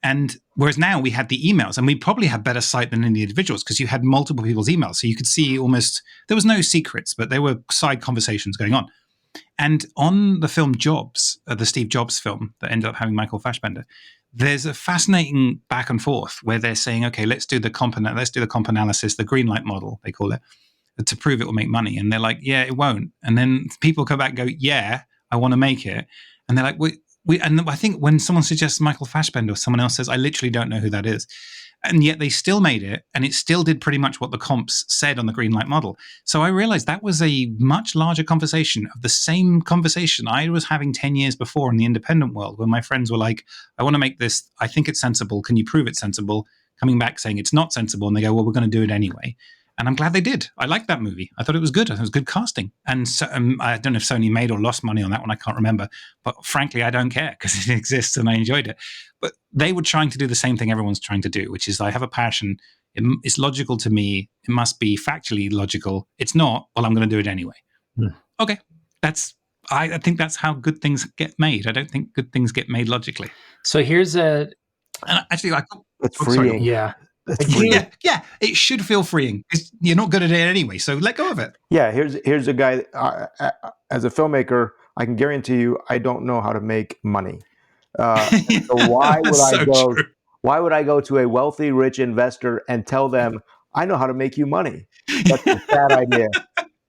And whereas now we had the emails, and we probably had better sight than any individuals because you had multiple people's emails. So you could see there was no secrets, but there were side conversations going on. And on the film Jobs, the Steve Jobs film that ended up having Michael Fassbender, there's a fascinating back and forth where they're saying, okay, let's do the comp analysis, the green light model, they call it, to prove it will make money. And they're like, yeah, it won't. And then people come back and go, yeah, I want to make it. And they're like, and I think when someone suggests Michael Fassbender or someone else says, I literally don't know who that is. And yet they still made it, and it still did pretty much what the comps said on the green light model. So I realized that was a much larger conversation of the same conversation I was having 10 years before in the independent world, where my friends were like, I want to make this, I think it's sensible. Can you prove it's sensible? Coming back saying it's not sensible. And they go, well, we're going to do it anyway. And I'm glad they did. I liked that movie. I thought it was good. It was good casting. And so, I don't know if Sony made or lost money on that one. I can't remember. But frankly, I don't care because it exists and I enjoyed it. But they were trying to do the same thing everyone's trying to do, which is I have a passion. It's logical to me. It must be factually logical. It's not. Well, I'm going to do it anyway. Okay. I think that's how good things get made. I don't think good things get made logically. So here's And actually, It's freeing. yeah. Yeah, it should feel freeing because you're not good at it anyway. So let go of it. Yeah, here's a guy. As a filmmaker, I can guarantee you, I don't know how to make money. So why would I go? True. Why would I go to a wealthy, rich investor and tell them I know how to make you money? That's a bad idea.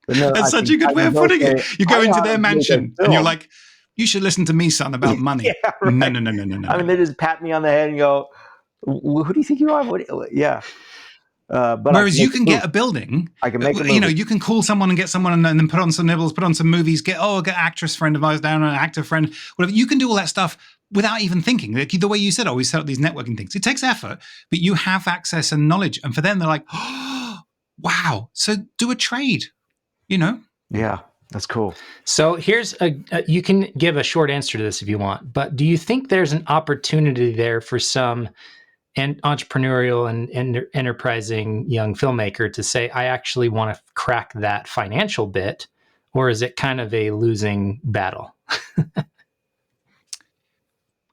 No, that's such a good way of putting it. You go into their mansion and you're like, "You should listen to me, son, about money." Yeah, right. No. I mean, they just pat me on the head and go, "Who do you think you are?" Yeah. But whereas you can get a building, I can make a movie. You know, you can call someone and get someone and then put on some nibbles, put on some movies, get actress friend of ours down, an actor friend, whatever. You can do all that stuff without even thinking. The way you said, we set up these networking things. It takes effort, but you have access and knowledge. And for them, they're like, oh, wow. So do a trade, you know? Yeah, that's cool. So here's you can give a short answer to this if you want, but do you think there's an opportunity there for some entrepreneurial and enterprising young filmmaker to say, I actually want to crack that financial bit, or is it kind of a losing battle?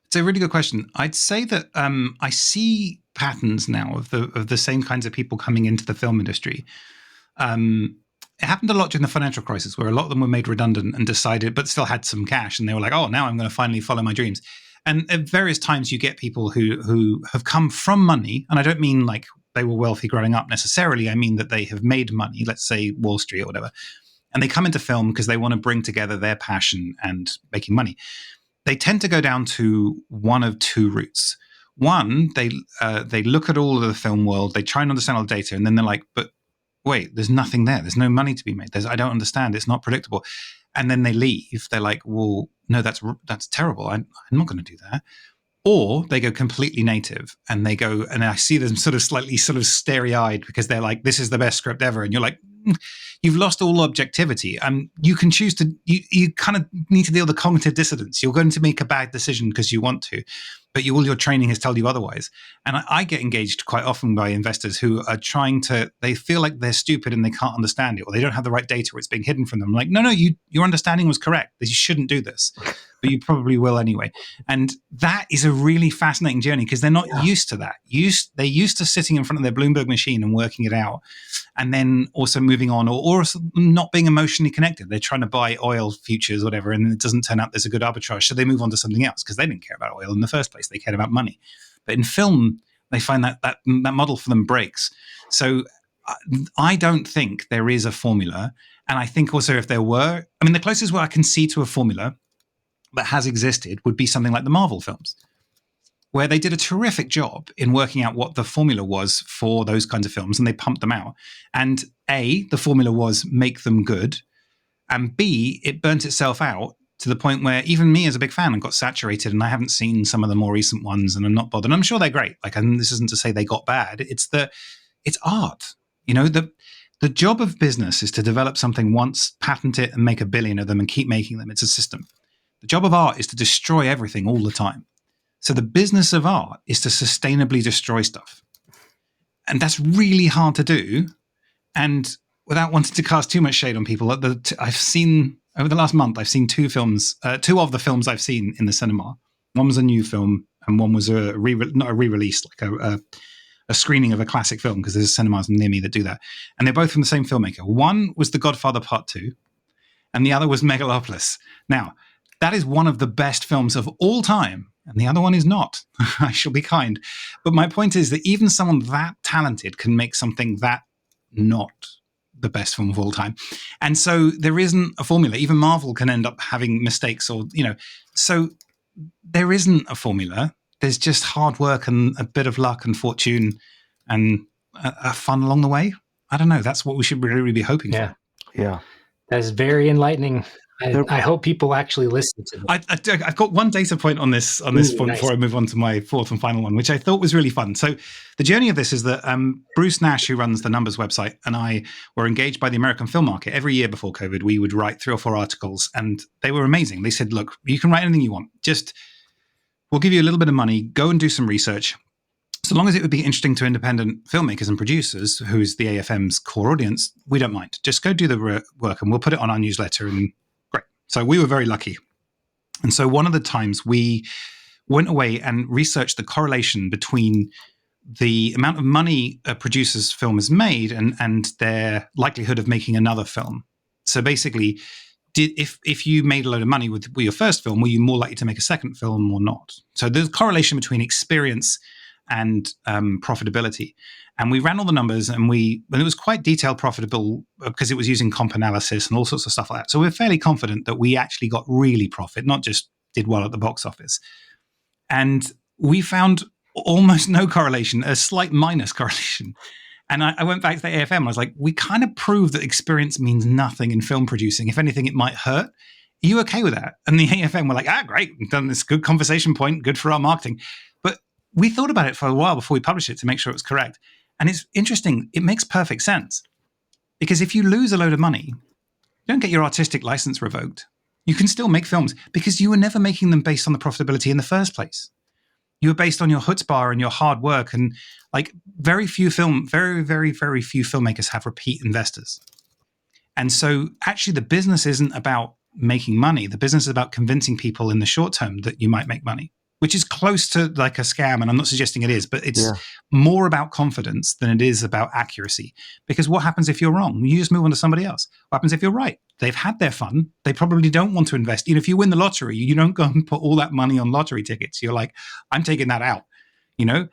It's a really good question. I'd say that I see patterns now of the same kinds of people coming into the film industry. It happened a lot during the financial crisis, where a lot of them were made redundant and decided, but still had some cash, and they were like, "Oh, now I'm going to finally follow my dreams." And at various times, you get people who have come from money, and I don't mean like they were wealthy growing up necessarily. I mean that they have made money, let's say Wall Street or whatever, and they come into film because they want to bring together their passion and making money. They tend to go down to one of two routes. One, they look at all of the film world, they try and understand all the data, and then they're like, "But wait, there's nothing there. There's no money to be made. I don't understand. It's not predictable." And then they leave. They're like, "Well, no, that's terrible. I'm not going to do that." Or they go completely native and they go, and I see them sort of slightly sort of starry-eyed because they're like, "This is the best script ever." And you're like, you've lost all objectivity. You can choose to, you kind of need to deal with the cognitive dissonance. You're going to make a bad decision because you want to, but all your training has told you otherwise. And I get engaged quite often by investors who are they feel like they're stupid and they can't understand it, or they don't have the right data, or it's being hidden from them. I'm like, no, your understanding was correct. That you shouldn't do this, but you probably will anyway. And that is a really fascinating journey because they're not used to that. They're used to sitting in front of their Bloomberg machine and working it out, and then also moving on, or not being emotionally connected. They're trying to buy oil futures, whatever, and it doesn't turn out there's a good arbitrage. So they move on to something else because they didn't care about oil in the first place. They cared about money. But in film, they find that model for them breaks. So I don't think there is a formula. And I think also if there were, I mean, the closest way I can see to a formula that has existed would be something like the Marvel films, where they did a terrific job in working out what the formula was for those kinds of films, and they pumped them out. And A, the formula was make them good, and B, it burnt itself out to the point where even me as a big fan got saturated, and I haven't seen some of the more recent ones, and I'm not bothered. I'm sure they're great. Like, and this isn't to say they got bad. It's art. You know, the job of business is to develop something once, patent it, and make 1 billion of them and keep making them. It's a system. The job of art is to destroy everything all the time. So the business of art is to sustainably destroy stuff. And that's really hard to do. And without wanting to cast too much shade on people, I've seen, over the last month, I've seen two of the films I've seen in the cinema. One was a new film, and one was not a re-release, like a screening of a classic film, because there's cinemas near me that do that. And they're both from the same filmmaker. One was The Godfather Part 2, and the other was Megalopolis. Now, that is one of the best films of all time, and the other one is not. I shall be kind. But my point is that even someone that talented can make something that not the best film of all time. And so there isn't a formula. Even Marvel can end up having mistakes, or, you know. So there isn't a formula. There's just hard work and a bit of luck and fortune and a fun along the way. I don't know. That's what we should really be hoping for. Yeah. That's very enlightening. I hope people actually listen to this. I've got one data point on this point nice. Before I move on to my fourth and final one, which I thought was really fun. So the journey of this is that Bruce Nash, who runs the Numbers website, and I were engaged by the American film market. Every year before COVID, we would write 3 or 4 articles, and they were amazing. They said, look, you can write anything you want. Just, we'll give you a little bit of money. Go and do some research. So long as it would be interesting to independent filmmakers and producers, who's the AFM's core audience, we don't mind. Just go do the work, and we'll put it on our newsletter, and great. So we were very lucky. And so one of the times we went away and researched the correlation between the amount of money a producer's film has made and their likelihood of making another film. So basically, if you made a load of money with your first film, were you more likely to make a second film or not? So there's a correlation between experience and profitability. And we ran all the numbers, and it was quite detailed profitable because it was using comp analysis and all sorts of stuff like that. So we're fairly confident that we actually got really profit, not just did well at the box office. And we found almost no correlation, a slight minus correlation. And I went back to the AFM and I was like, we kind of proved that experience means nothing in film producing. If anything, it might hurt. Are you okay with that? And the AFM were like, great, we've done this good conversation point, good for our marketing. But we thought about it for a while before we published it to make sure it was correct. And it's interesting. It makes perfect sense. Because if you lose a load of money, you don't get your artistic license revoked. You can still make films because you were never making them based on the profitability in the first place. You were based on your chutzpah and your hard work. And like very, very few filmmakers have repeat investors. And so actually the business isn't about making money. The business is about convincing people in the short term that you might make money, which is close to like a scam. And I'm not suggesting it is, but it's more about confidence than it is about accuracy. Because what happens if you're wrong? You just move on to somebody else. What happens if you're right? They've had their fun. They probably don't want to invest. If you win the lottery, you don't go and put all that money on lottery tickets. You're like, I'm taking that out, and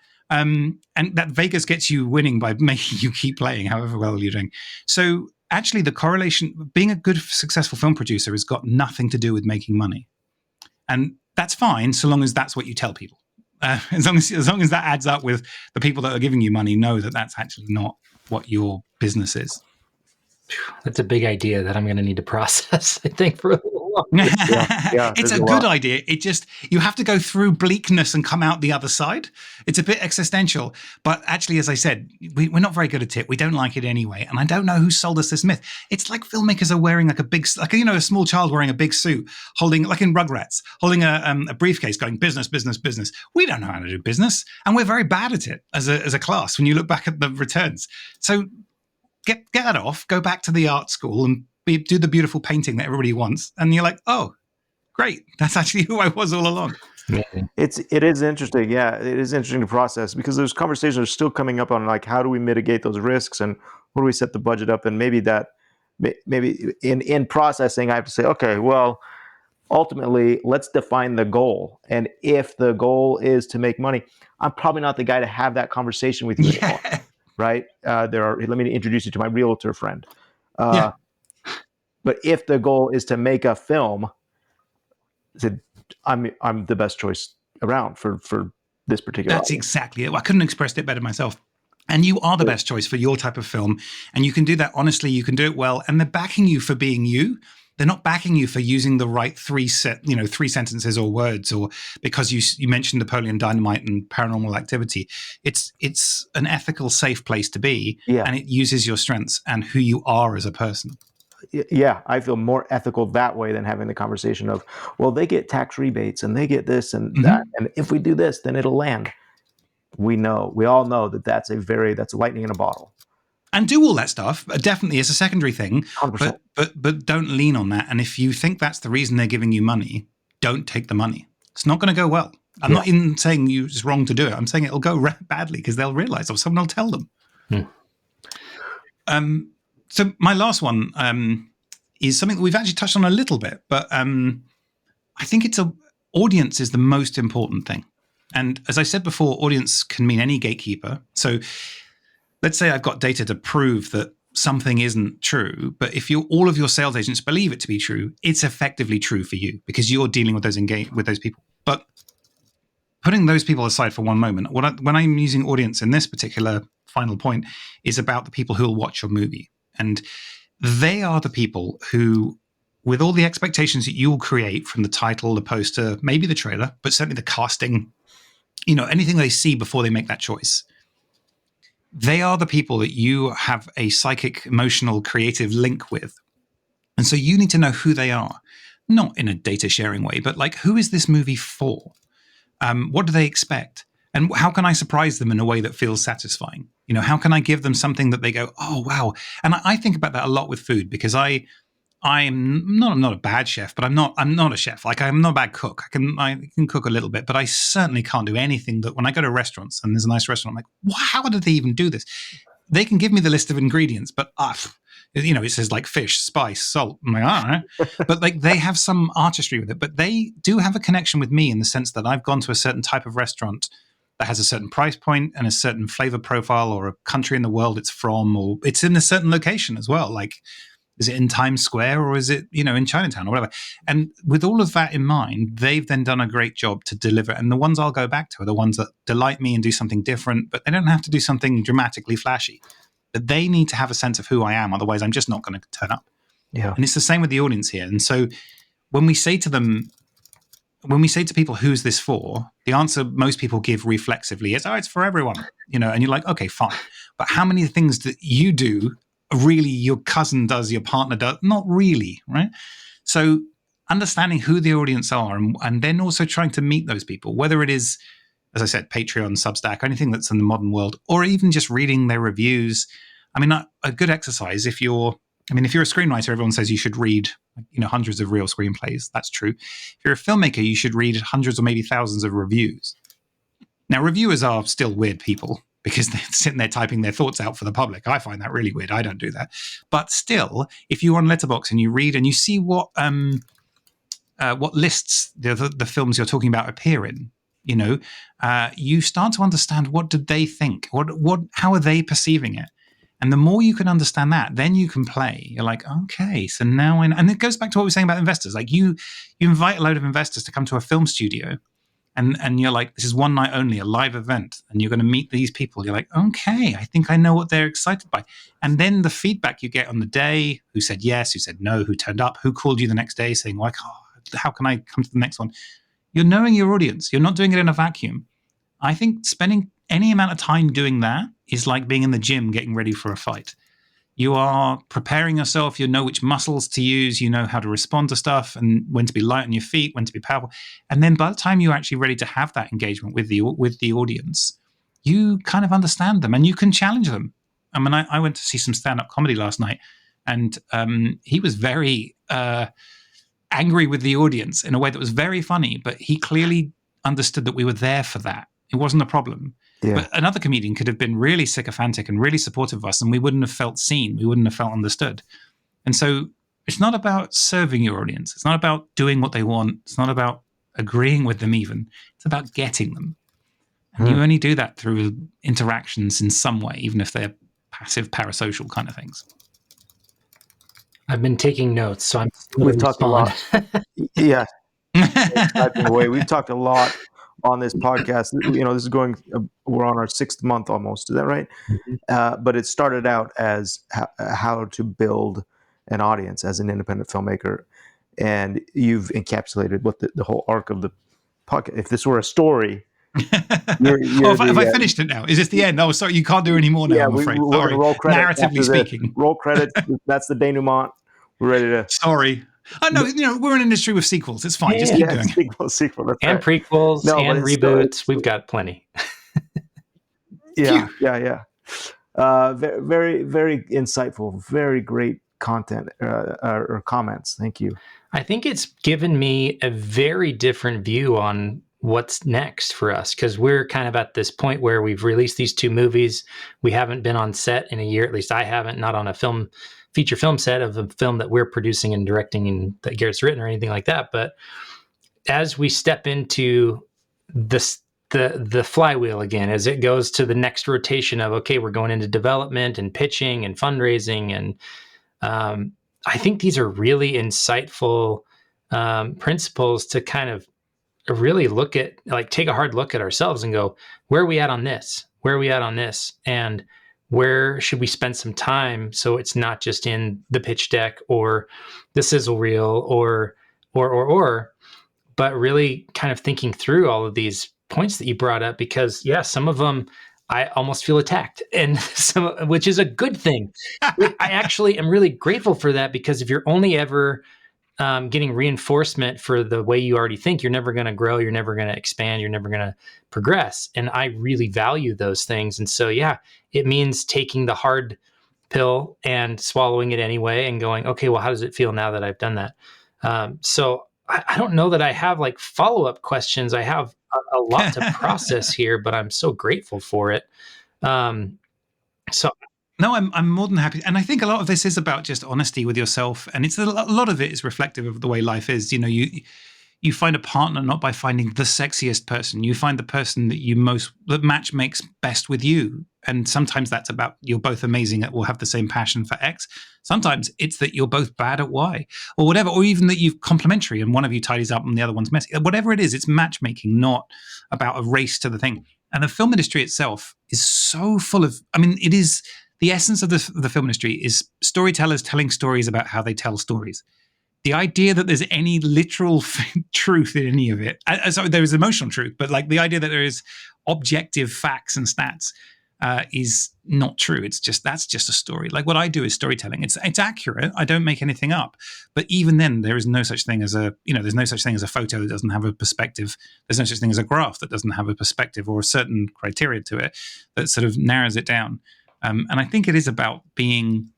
that Vegas gets you winning by making you keep playing however well you're doing. So actually the correlation, being a good, successful film producer has got nothing to do with making money. And that's fine, so long as that's what you tell people. As long as that adds up with the people that are giving you money, know that that's actually not what your business is. That's a big idea that I'm going to need to process, I think, for a little while. It's a good idea. It just, you have to go through bleakness and come out the other side. It's a bit existential. But actually, as I said, we're not very good at it. We don't like it anyway. And I don't know who sold us this myth. It's like filmmakers are wearing like a small child wearing a big suit, holding, like in Rugrats, holding a briefcase going, business, business, business. We don't know how to do business. And we're very bad at it as a class when you look back at the returns. So get that off, go back to the art school and do the beautiful painting that everybody wants. And you're like, oh, great. That's actually who I was all along. It is interesting. Yeah, it is interesting to process because those conversations are still coming up on like, how do we mitigate those risks and where do we set the budget up? And maybe in processing, I have to say, okay, well, ultimately, let's define the goal. And if the goal is to make money, I'm probably not the guy to have that conversation with you anymore. Right? Let me introduce you to my realtor friend. But if the goal is to make a film, I'm the best choice around for this particular. That's exactly it. I couldn't have expressed it better myself. And you are the best choice for your type of film. And you can do that honestly. You can do it well. And they're backing you for being you. They're not backing you for using the right three sentences or words, or because you mentioned Napoleon Dynamite and Paranormal Activity. It's an ethical, safe place to be, and it uses your strengths and who you are as a person. Yeah, I feel more ethical that way than having the conversation of, well, they get tax rebates and they get this and that, and if we do this, then it'll land. We all know that's lightning in a bottle. And do all that stuff, definitely as a secondary thing, 100%. but don't lean on that. And if you think that's the reason they're giving you money, don't take the money. It's not going to go well. I'm not even saying it's wrong to do it. I'm saying it'll go badly because they'll realize, or someone will tell them. So my last one is something that we've actually touched on a little bit, but I think audience is the most important thing. And as I said before, audience can mean any gatekeeper. So let's say I've got data to prove that something isn't true, but if all of your sales agents believe it to be true, it's effectively true for you because you're dealing with those people. But putting those people aside for one moment, when I'm using audience in this particular final point is about the people who will watch your movie. And they are the people who, with all the expectations that you will create from the title, the poster, maybe the trailer, but certainly the casting, anything they see before they make that choice, they are the people that you have a psychic, emotional, creative link with. And so you need to know who they are, not in a data sharing way, but like, who is this movie for? What do they expect? And how can I surprise them in a way that feels satisfying? How can I give them something that they go, oh, wow. And I think about that a lot with food, because I'm not a bad chef, but I'm not a chef. Like, I'm not a bad cook. I can cook a little bit, but I certainly can't do anything that when I go to restaurants and there's a nice restaurant, I'm like, how did they even do this? They can give me the list of ingredients, but it says like fish, spice, salt. I'm like, I don't know. But like, they have some artistry with it, but they do have a connection with me in the sense that I've gone to a certain type of restaurant that has a certain price point and a certain flavor profile, or a country in the world it's from, or it's in a certain location as well. Like, is it in Times Square, or is it, in Chinatown or whatever? And with all of that in mind, they've then done a great job to deliver. And the ones I'll go back to are the ones that delight me and do something different, but they don't have to do something dramatically flashy. But they need to have a sense of who I am. Otherwise, I'm just not going to turn up. Yeah. And it's the same with the audience here. And so when we say to people, who's this for? The answer most people give reflexively is, it's for everyone, and you're like, okay, fine. But how many things that you do really your cousin does, your partner does? Not really, right? So understanding who the audience are, and then also trying to meet those people, whether it is, as I said, Patreon, Substack, anything that's in the modern world, or even just reading their reviews. I mean, a good exercise, if you're a screenwriter, everyone says you should read, hundreds of real screenplays. That's true. If you're a filmmaker, you should read hundreds or maybe thousands of reviews. Now, reviewers are still weird people because they're sitting there typing their thoughts out for the public. I find that really weird. I don't do that. But still, if you're on Letterboxd and you read and you see what lists the films you're talking about appear in, you start to understand, what did they think? How are they perceiving it? And the more you can understand that, then you can play. You're like, okay, so now and it goes back to what we were saying about investors. Like, you invite a load of investors to come to a film studio, and you're like, this is one night only, a live event, and you're going to meet these people. You're like, okay, I think I know what they're excited by. And then the feedback you get on the day, who said yes, who said no, who turned up, who called you the next day saying, like, how can I come to the next one? You're knowing your audience. You're not doing it in a vacuum. I think spending any amount of time doing that is like being in the gym getting ready for a fight. You are preparing yourself. You know which muscles to use. You know how to respond to stuff and when to be light on your feet, when to be powerful. And then by the time you're actually ready to have that engagement with the audience, you kind of understand them and you can challenge them. I mean, I went to see some stand-up comedy last night, and he was very angry with the audience in a way that was very funny, but he clearly understood that we were there for that. It wasn't a problem. Yeah. But another comedian could have been really sycophantic and really supportive of us, and we wouldn't have felt seen. We wouldn't have felt understood. And so it's not about serving your audience. It's not about doing what they want. It's not about agreeing with them even. It's about getting them. And you only do that through interactions in some way, even if they're passive, parasocial kind of things. I've been taking notes, so we've talked a lot. Yeah. Typing away. We've talked a lot on this podcast. This is we're on our 6th month almost. Is that right? Mm-hmm. But it started out as how to build an audience as an independent filmmaker. And you've encapsulated what the whole arc of the podcast. If this were a story, have I finished it now? Is this the end? Oh, sorry, you can't do any more now, I'm afraid. Sorry. Narratively speaking. Roll credits. That's the denouement. We're ready to... Sorry. I know, we're in an industry with sequels. It's fine. Just keep doing it. Sequel, that's and right. prequels and reboots. We've got plenty. Yeah. Very, very insightful. Very great content or comments. Thank you. I think it's given me a very different view on what's next for us, because we're kind of at this point where we've released these 2 movies. We haven't been on set in a year. At least I haven't, not on a feature film set of a film that we're producing and directing and that Garrett's written or anything like that. But as we step into the flywheel again, as it goes to the next rotation of, okay, we're going into development and pitching and fundraising. And I think these are really insightful principles to kind of really take a hard look at ourselves and go, where are we at on this? Where are we at on this? And where should we spend some time so it's not just in the pitch deck or the sizzle reel or, but really kind of thinking through all of these points that you brought up, because some of them I almost feel attacked, and which is a good thing. I actually am really grateful for that, because if you're only ever getting reinforcement for the way you already think, you're never going to grow, you're never going to expand, you're never going to progress. And I really value those things. And so, it means taking the hard pill and swallowing it anyway and going, okay, well, how does it feel now that I've done that? So I don't know that I have like follow-up questions. I have a lot to process here, but I'm so grateful for it. So no, I'm more than happy. And I think a lot of this is about just honesty with yourself. And it's a lot of it is reflective of the way life is. You know, you find a partner not by finding the sexiest person. You find the person that match makes best with you. And sometimes that's about you're both amazing at, or have the same passion for X. Sometimes it's that you're both bad at Y, or whatever, or even that you're complementary and one of you tidies up and the other one's messy. Whatever it is, it's matchmaking, not about a race to the thing. And the film industry itself is so full of, it is the essence of the film industry is storytellers telling stories about how they tell stories. The idea that there's any literal truth in any of it, sorry, there is emotional truth, but like the idea that there is objective facts and stats is not true. That's just a story. Like what I do is storytelling. It's accurate. I don't make anything up. But even then, there is no such thing as there's no such thing as a photo that doesn't have a perspective. There's no such thing as a graph that doesn't have a perspective or a certain criteria to it that sort of narrows it down. And I think it is about being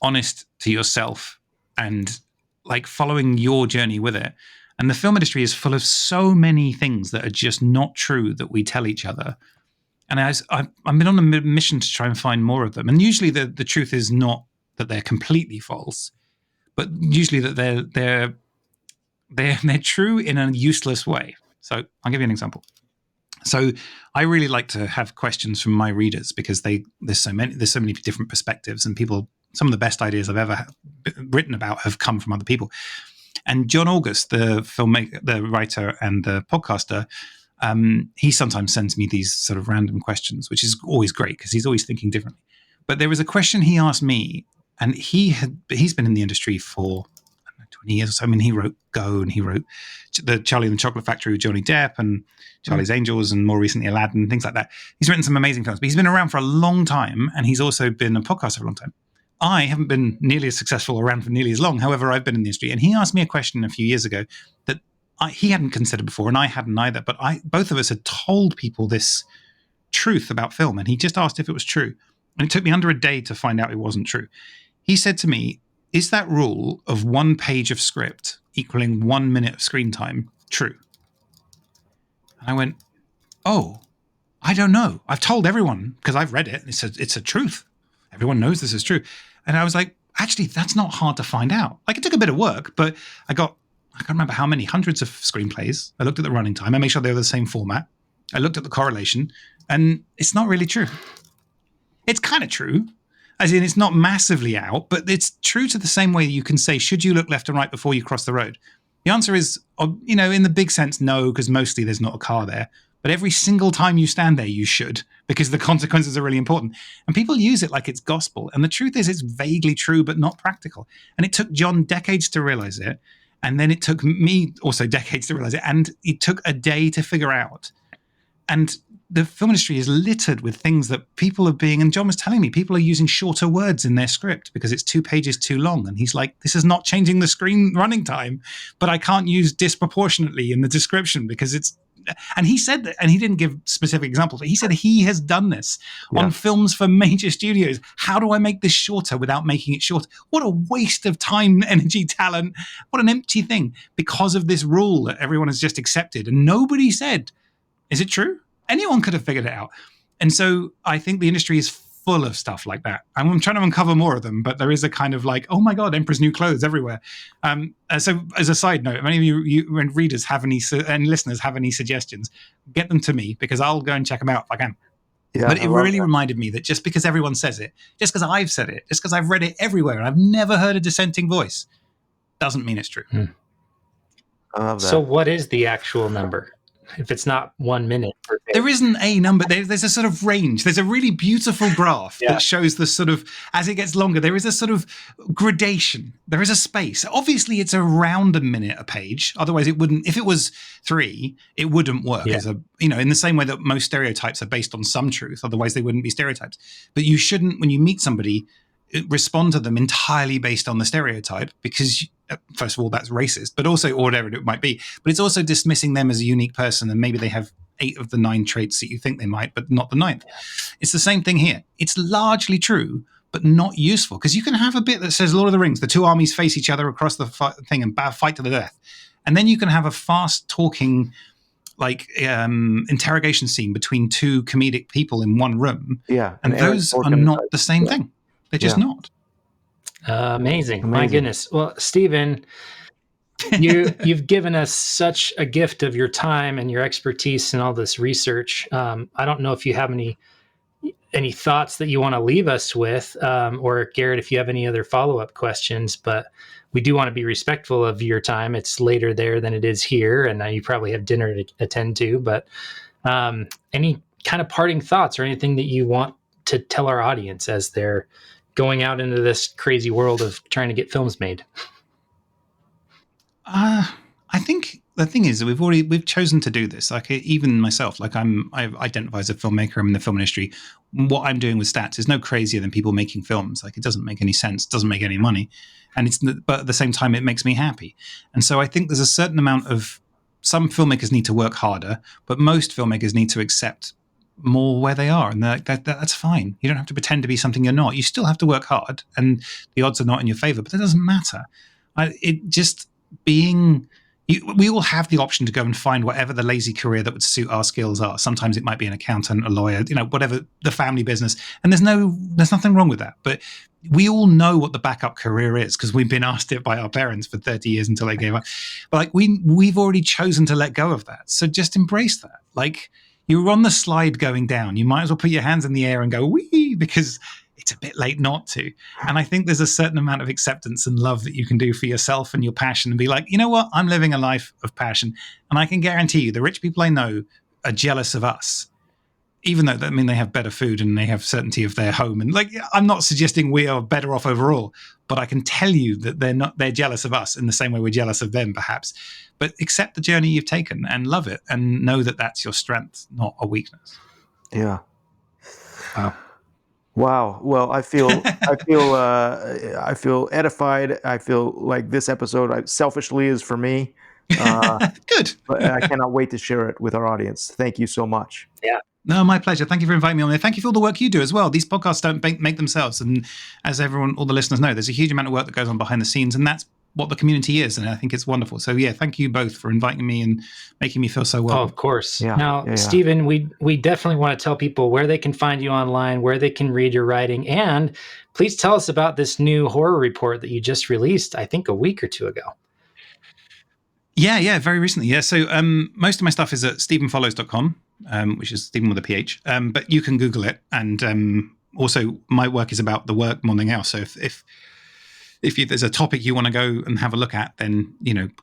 honest to yourself and like following your journey with it. And the film industry is full of so many things that are just not true that we tell each other. And I've been on a mission to try and find more of them. And usually the truth is not that they're completely false, but usually that they're true in a useless way. So I'll give you an example. So I really like to have questions from my readers because there's so many different perspectives, and some of the best ideas I've ever written about have come from other people. And John August, the filmmaker, the writer, and the podcaster, he sometimes sends me these sort of random questions, which is always great because he's always thinking differently. But there was a question he asked me, and he's been in the industry for 20 years or so. He wrote Go, and he wrote the Charlie and the Chocolate Factory with Johnny Depp, and Charlie's Angels, and more recently Aladdin, things like that. He's written some amazing films, but he's been around for a long time, and he's also been a podcaster for a long time. I haven't been nearly as successful, around for nearly as long. However, I've been in the industry, and he asked me a question a few years ago that he hadn't considered before, and I hadn't either. But both of us had told people this truth about film, and he just asked if it was true. And it took me under a day to find out it wasn't true. He said to me, "Is that rule of 1 page of script equaling 1 minute of screen time true?" And I went, "Oh, I don't know. I've told everyone because I've read it. It's a truth. Everyone knows this is true." And I was like, actually, that's not hard to find out. Like, it took a bit of work, but I can't remember how many hundreds of screenplays. I looked at the running time. I made sure they were the same format. I looked at the correlation, and it's not really true. It's kind of true, as in it's not massively out, but it's true to the same way you can say, should you look left and right before you cross the road? The answer is, in the big sense, no, because mostly there's not a car there. But every single time you stand there, you should, because the consequences are really important. And people use it like it's gospel. And the truth is, it's vaguely true, but not practical. And it took John decades to realize it. And then it took me also decades to realize it. And it took a day to figure out. And the film industry is littered with things that people are and John was telling me, people are using shorter words in their script because it's 2 pages too long. And he's like, this is not changing the screen running time, but I can't use disproportionately in the description because it's, and he said that, and he didn't give specific examples, but he said he has done this on films for major studios. How do I make this shorter without making it short? What a waste of time, energy, talent. What an empty thing because of this rule that everyone has just accepted. And nobody said, is it true? Anyone could have figured it out. And so I think the industry is full of stuff like that. I'm trying to uncover more of them, but there is a kind of like, oh my God, Emperor's New Clothes everywhere. So as a side note, if any of you readers have any, and listeners have any suggestions, get them to me because I'll go and check them out if I can. Yeah, but it really reminded me that just because everyone says it, just because I've said it, just because I've read it everywhere and I've never heard a dissenting voice, doesn't mean it's true. I love that. So what is the actual number? If it's not 1 minute per page. There isn't a number. There's a sort of range. There's a really beautiful graph Yeah. that shows the sort of, as it gets longer, there is a sort of gradation. There is a space. Obviously, it's around a minute a page. Otherwise, it wouldn't. If it was 3, it wouldn't work. Yeah. As a, in the same way that most stereotypes are based on some truth. Otherwise, they wouldn't be stereotypes. But you shouldn't, when you meet somebody, respond to them entirely based on the stereotype, because first of all, that's racist, but also, or whatever it might be, but it's also dismissing them as a unique person, and maybe they have 8 of the 9 traits that you think they might, but not the 9th. It's the same thing here. It's largely true, but not useful, because you can have a bit that says Lord of the Rings, the 2 armies face each other across the thing and fight to the death. And then you can have a fast talking, like interrogation scene between 2 comedic people in one room. Yeah. And those are not the same thing. They're just not. Amazing. My goodness. Well, Stephen, you've given us such a gift of your time and your expertise and all this research. I don't know if you have any thoughts that you want to leave us with, or Garrett, if you have any other follow-up questions, but we do want to be respectful of your time. It's later there than it is here, and you probably have dinner to attend to, but any kind of parting thoughts or anything that you want to tell our audience as they're going out into this crazy world of trying to get films made? I think the thing is that we've chosen to do this. Like, even myself, like I identify as a filmmaker. I'm in the film industry. What I'm doing with stats is no crazier than people making films. Like, it doesn't make any sense, doesn't make any money, but at the same time, it makes me happy. And so I think there's a certain amount of, some filmmakers need to work harder, but most filmmakers need to accept more where they are, and that's fine. You don't have to pretend to be something you're not. You still have to work hard, and the odds are not in your favor, but that doesn't matter. We all have the option to go and find whatever the lazy career that would suit our skills are. Sometimes it might be an accountant, a lawyer, whatever, the family business, and there's nothing wrong with that. But we all know what the backup career is, because we've been asked it by our parents for 30 years until they gave up. But like, we've already chosen to let go of that, so just embrace that. Like, you're on the slide going down. You might as well put your hands in the air and go, wee, because it's a bit late not to. And I think there's a certain amount of acceptance and love that you can do for yourself and your passion, and be like, you know what? I'm living a life of passion. And I can guarantee you, the rich people I know are jealous of us, even though, they have better food and they have certainty of their home. And like, I'm not suggesting we are better off overall, but I can tell you that they're jealous of us in the same way we're jealous of them, perhaps. But accept the journey you've taken and love it, and know that that's your strength, not a weakness. Yeah. Wow. Well, I feel edified. I feel like this episode, selfishly, is for me. Good. But I cannot wait to share it with our audience. Thank you so much. Yeah. No, my pleasure. Thank you for inviting me on there. Thank you for all the work you do as well. These podcasts don't make themselves. And as all the listeners know, there's a huge amount of work that goes on behind the scenes, and that's what the community is. And I think it's wonderful. So yeah, thank you both for inviting me and making me feel so well. Oh, of course. Yeah. Now, Stephen, we definitely want to tell people where they can find you online, where they can read your writing, and please tell us about this new horror report that you just released, I think a week or 2 ago. Yeah, very recently. Yeah, so most of my stuff is at stephenfollows.com, which is Stephen with a PH. But you can Google it, and also my work is about the work more than anything else. So if there's a topic you want to go and have a look at, then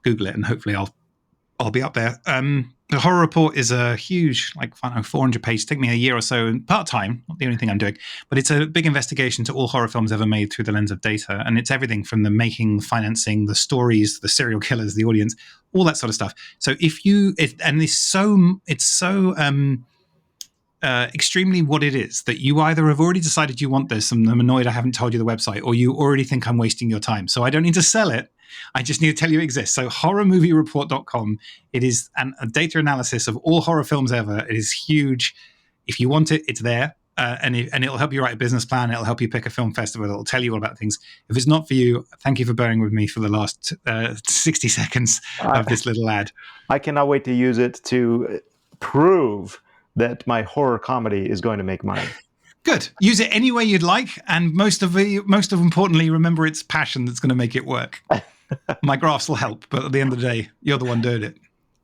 Google it, and hopefully I'll be up there. The horror report is a huge, 400 pages. Take me a year or so, and part-time, not the only thing I'm doing, but it's a big investigation to all horror films ever made through the lens of data. And it's everything from the making, financing, the stories, the serial killers, the audience, all that sort of stuff. So it's so extremely what it is, that you either have already decided you want this, and I'm annoyed I haven't told you the website, or you already think I'm wasting your time. So I don't need to sell it. I just need to tell you it exists. So horrormoviereport.com. It is a data analysis of all horror films ever. It is huge. If you want it, it's there. And it'll help you write a business plan. It'll help you pick a film festival. It'll tell you all about things. If it's not for you, thank you for bearing with me for the last 60 seconds of this little ad. I cannot wait to use it to prove that my horror comedy is going to make money. Good. Use it any way you'd like. And most of importantly, remember it's passion that's going to make it work. My graphs will help, but at the end of the day, you're the one doing it.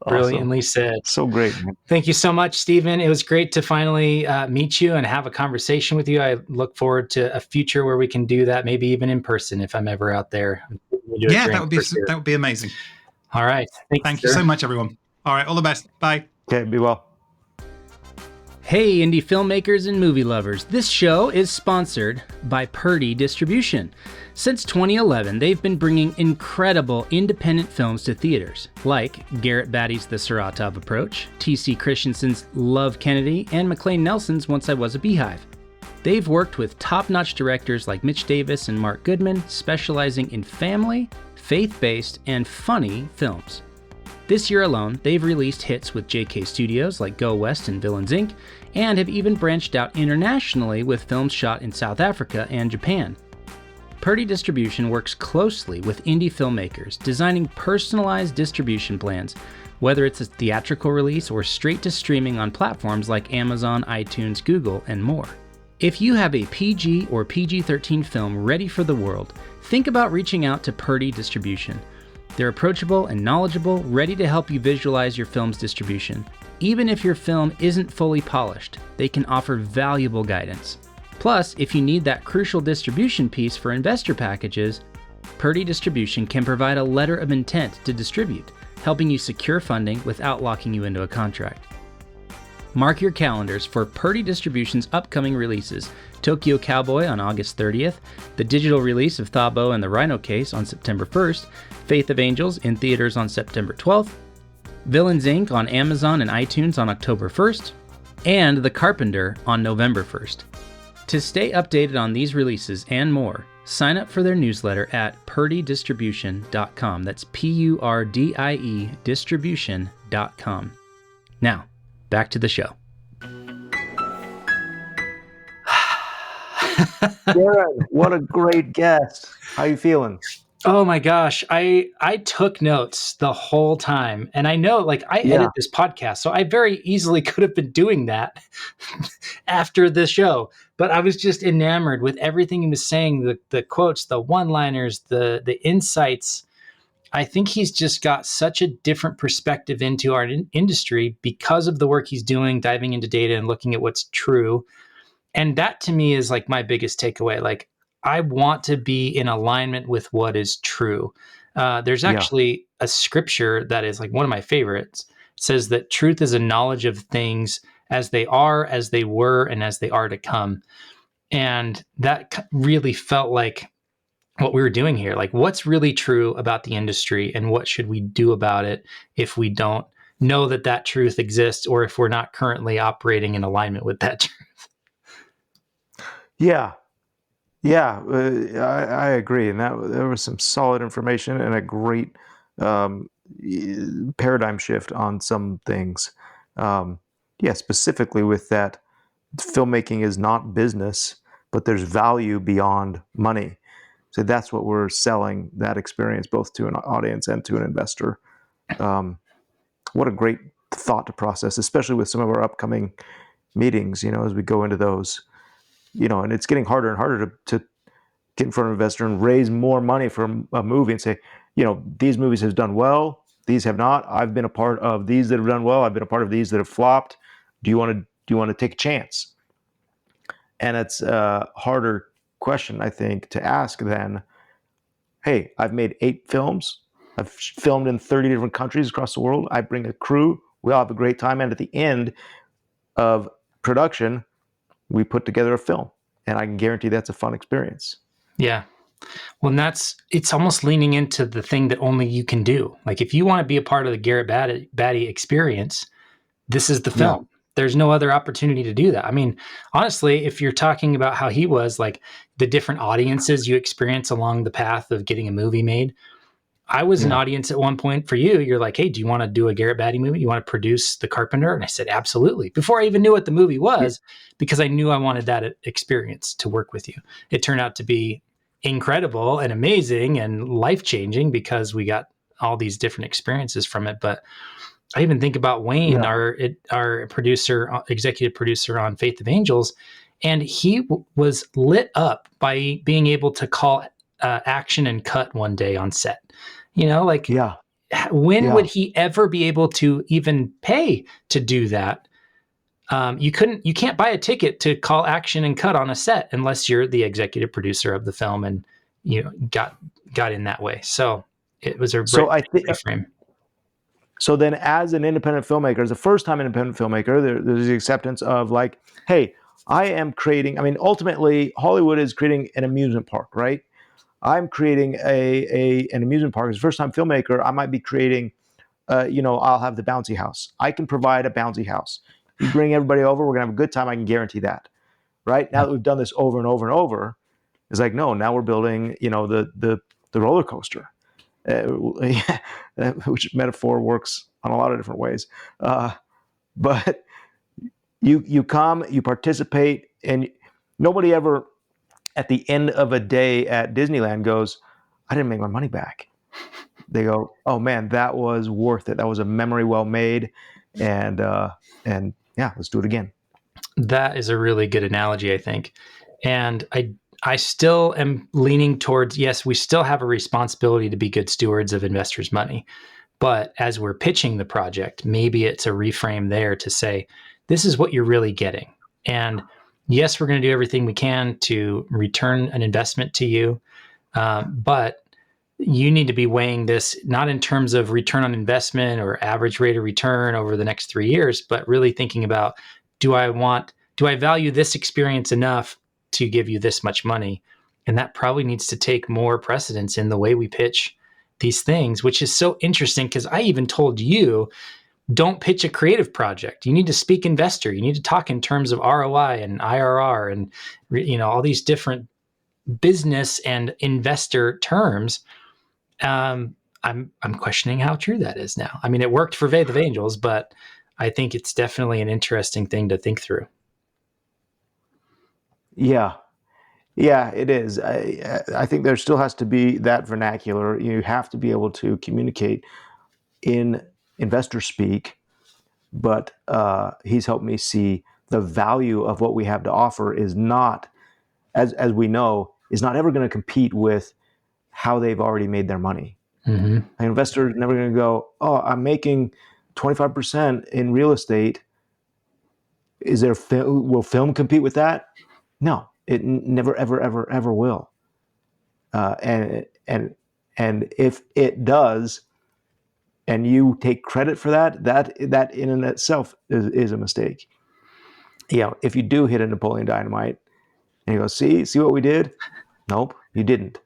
Brilliantly said. So great, man. Thank you so much, Stephen. It was great to finally meet you and have a conversation with you. I look forward to a future where we can do that, maybe even in person if I'm ever out there. Yeah, that would be amazing. All right. Thank you so much, everyone. All right. All the best. Bye. Okay, be well. Hey, indie filmmakers and movie lovers. This show is sponsored by Purdy Distribution. Since 2011, they've been bringing incredible independent films to theaters, like Garrett Batty's The Saratov Approach, T.C. Christensen's Love Kennedy, and McLean Nelson's Once I Was a Beehive. They've worked with top-notch directors like Mitch Davis and Mark Goodman, specializing in family, faith-based, and funny films. This year alone, they've released hits with JK Studios like Go West and Villains Inc., and have even branched out internationally with films shot in South Africa and Japan. Purdy Distribution works closely with indie filmmakers, designing personalized distribution plans, whether it's a theatrical release or straight to streaming on platforms like Amazon, iTunes, Google, and more. If you have a PG or PG-13 film ready for the world, think about reaching out to Purdy Distribution. They're approachable and knowledgeable, ready to help you visualize your film's distribution. Even if your film isn't fully polished, they can offer valuable guidance. Plus, if you need that crucial distribution piece for investor packages, Purdy Distribution can provide a letter of intent to distribute, helping you secure funding without locking you into a contract. Mark your calendars for Purdy Distribution's upcoming releases: Tokyo Cowboy on August 30th, the digital release of Thabo and the Rhino Case on September 1st, Faith of Angels in theaters on September 12th, Villains Inc. on Amazon and iTunes on October 1st, and The Carpenter on November 1st. To stay updated on these releases and more, sign up for their newsletter at purdydistribution.com. That's P-U-R-D-I-E distribution.com. Now, back to the show. Darren, what a great guest. How you feeling? Oh my gosh, I took notes the whole time, and I know, like, I edit this podcast, so I very easily could have been doing that after the show. But I was just enamored with everything he was saying, the quotes, the one-liners, the insights. I think he's just got such a different perspective into our industry because of the work he's doing, diving into data and looking at what's true. And that to me is like my biggest takeaway. Like, I want to be in alignment with what is true. There's actually a scripture that is like one of my favorites. It says that truth is a knowledge of things as they are, as they were, and as they are to come. And that really felt like what we were doing here. Like, what's really true about the industry and what should we do about it if we don't know that that truth exists, or if we're not currently operating in alignment with that truth? Yeah. Yeah, I agree. And there was some solid information and a great paradigm shift on some things. Specifically with that, filmmaking is not business, but there's value beyond money. So that's what we're selling, that experience, both to an audience and to an investor. What a great thought to process, especially with some of our upcoming meetings, as we go into those. And it's getting harder and harder to get in front of an investor and raise more money for a movie and say, these movies have done well, these have not. I've been a part of these that have done well. I've been a part of these that have flopped. Do you want to take a chance? And it's a harder question, I think, to ask than, hey, I've made 8 films. I've filmed in 30 different countries across the world. I bring a crew. We all have a great time. And at the end of production, we put together a film, and I can guarantee that's a fun experience. Yeah. Well, and it's almost leaning into the thing that only you can do. Like, if you want to be a part of the Garrett Batty experience, this is the film. Yeah. There's no other opportunity to do that. I mean, honestly, if you're talking about how he was, like, the different audiences you experience along the path of getting a movie made, I was an audience at one point for you. You're like, hey, do you want to do a Garrett Batty movie? You want to produce The Carpenter? And I said, absolutely. Before I even knew what the movie was, because I knew I wanted that experience to work with you. It turned out to be incredible and amazing and life-changing because we got all these different experiences from it. But I even think about Wayne, our producer, executive producer on Faith of Angels, and he was lit up by being able to call action and cut one day on set. When would he ever be able to even pay to do that? You can't buy a ticket to call action and cut on a set unless you're the executive producer of the film and got in that way. So it was a great frame. So then, as an independent filmmaker, as a first-time independent filmmaker, there's the acceptance of like, hey, I am creating. I mean, ultimately, Hollywood is creating an amusement park, right? I'm creating an amusement park. As a first-time filmmaker, I might be creating. I'll have the bouncy house. I can provide a bouncy house. You bring everybody over, we're gonna have a good time. I can guarantee that. Right now that we've done this over and over and over, it's like no. Now we're building, the roller coaster. Yeah, which metaphor works on a lot of different ways. But you come, you participate, and nobody ever at the end of a day at Disneyland goes, "I didn't make my money back." They go, "Oh man, that was worth it. That was a memory well made," and yeah, let's do it again. That is a really good analogy, I think. And I still am leaning towards, yes, we still have a responsibility to be good stewards of investors' money. But as we're pitching the project, maybe it's a reframe there to say, this is what you're really getting. And yes, we're going to do everything we can to return an investment to you. But you need to be weighing this not in terms of return on investment or average rate of return over the next 3 years, but really thinking about, do I value this experience enough to give you this much money? And that probably needs to take more precedence in the way we pitch these things, which is so interesting because I even told you, don't pitch a creative project. You need to speak investor. You need to talk in terms of ROI and IRR and all these different business and investor terms. I'm questioning how true that is now. I mean, it worked for Faith of Angels, but I think it's definitely an interesting thing to think through. Yeah, yeah, it is. I think there still has to be that vernacular. You have to be able to communicate in investor speak, but he's helped me see the value of what we have to offer is not, as we know, is not ever going to compete with how they've already made their money. Mm-hmm. An investor is never going to go, oh, I'm making 25% in real estate. Will film compete with that? No, it never, ever, ever, ever will. And if it does, and you take credit for that in and itself is a mistake. If you do hit a Napoleon Dynamite, and you go, see what we did? Nope, you didn't.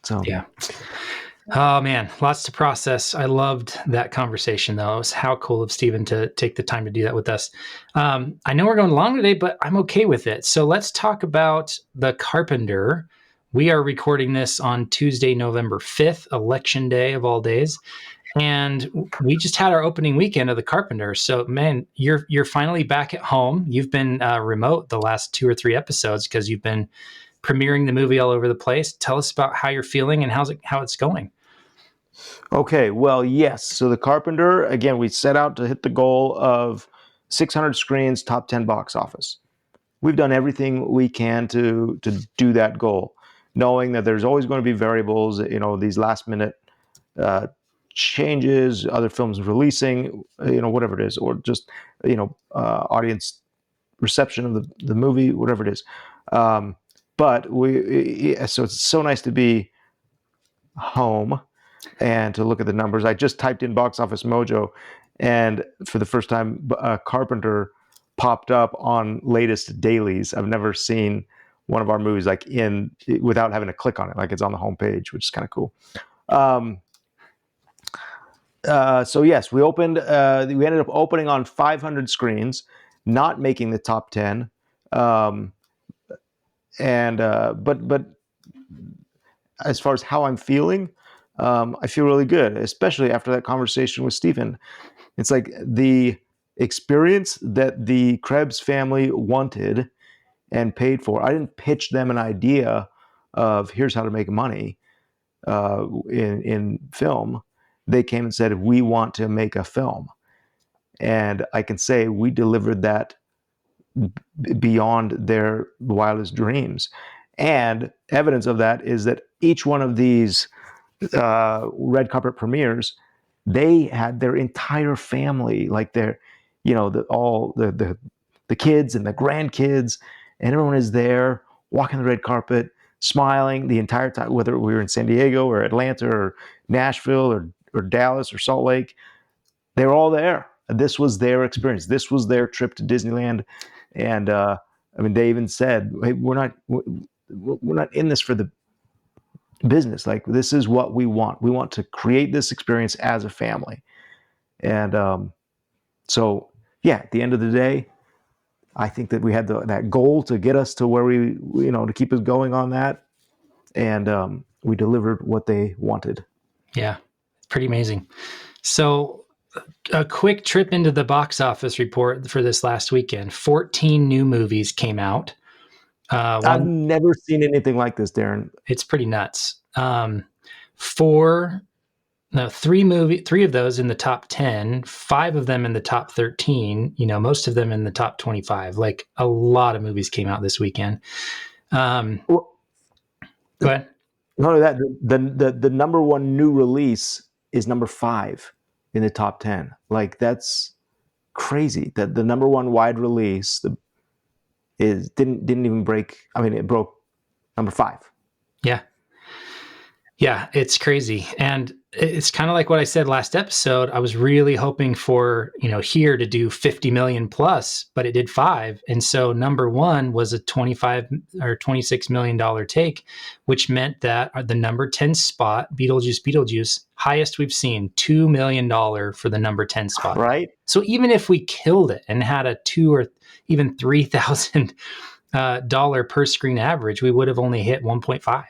So yeah. Oh man, lots to process. I loved that conversation though. It was how cool of Stephen to take the time to do that with us. I know we're going long today, but I'm okay with it. So let's talk about The Carpenter. We are recording this on Tuesday, November 5th, Election Day of all days. And we just had our opening weekend of The Carpenter. So man, you're finally back at home. You've been remote the last 2 or 3 episodes because you've been premiering the movie all over the place. Tell us about how you're feeling and how it's going. Okay, well, yes. So The Carpenter, again, we set out to hit the goal of 600 screens, top 10 box office. We've done everything we can to do that goal, knowing that there's always going to be variables, these last minute changes, other films releasing, whatever it is, or just, audience reception of the movie, whatever it is. But so it's so nice to be home and to look at the numbers. I just typed in Box Office Mojo, and for the first time, Carpenter popped up on latest dailies. I've never seen one of our movies without having to click on it, like it's on the homepage, which is kind of cool. So yes, we opened. We ended up opening on 500 screens, not making the top 10. But as far as how I'm feeling, I feel really good, especially after that conversation with Stephen. It's like the experience that the Krebs family wanted and paid for. I didn't pitch them an idea of here's how to make money in film. They came and said, we want to make a film. And I can say we delivered that beyond their wildest dreams. And evidence of that is that each one of these red carpet premieres, they had their entire family, like their, all the kids and the grandkids, and everyone is there walking the red carpet, smiling the entire time, whether we were in San Diego or Atlanta or Nashville or Dallas or Salt Lake, they were all there. This was their experience. This was their trip to Disneyland. And I mean, they even said, hey, we're not in this for the business. Like, this is what we want. We want to create this experience as a family. And so, yeah, at the end of the day, I think that we had that goal to get us to where to keep us going on that. And we delivered what they wanted. Yeah, pretty amazing. So a quick trip into the box office report for this last weekend. 14 new movies came out. I've never seen anything like this, Darren. It's pretty nuts. Three of those in the top 10, 5 of them in the top 13, most of them in the top 25. Like, a lot of movies came out this weekend. Go ahead. Not only that, the number one new release is number 5 in the top 10. Like, that's crazy. That the number one wide release didn't even break. I mean, it broke number 5. Yeah, it's crazy. And it's kind of like what I said last episode. I was really hoping for, here to do 50 million plus, but it did 5. And so number 1 was a 25 or $26 million take, which meant that the number 10 spot, Beetlejuice, highest we've seen, $2 million for the number 10 spot. Right. So even if we killed it and had a $2,000 or even $3,000 per screen average, we would have only hit 1.5.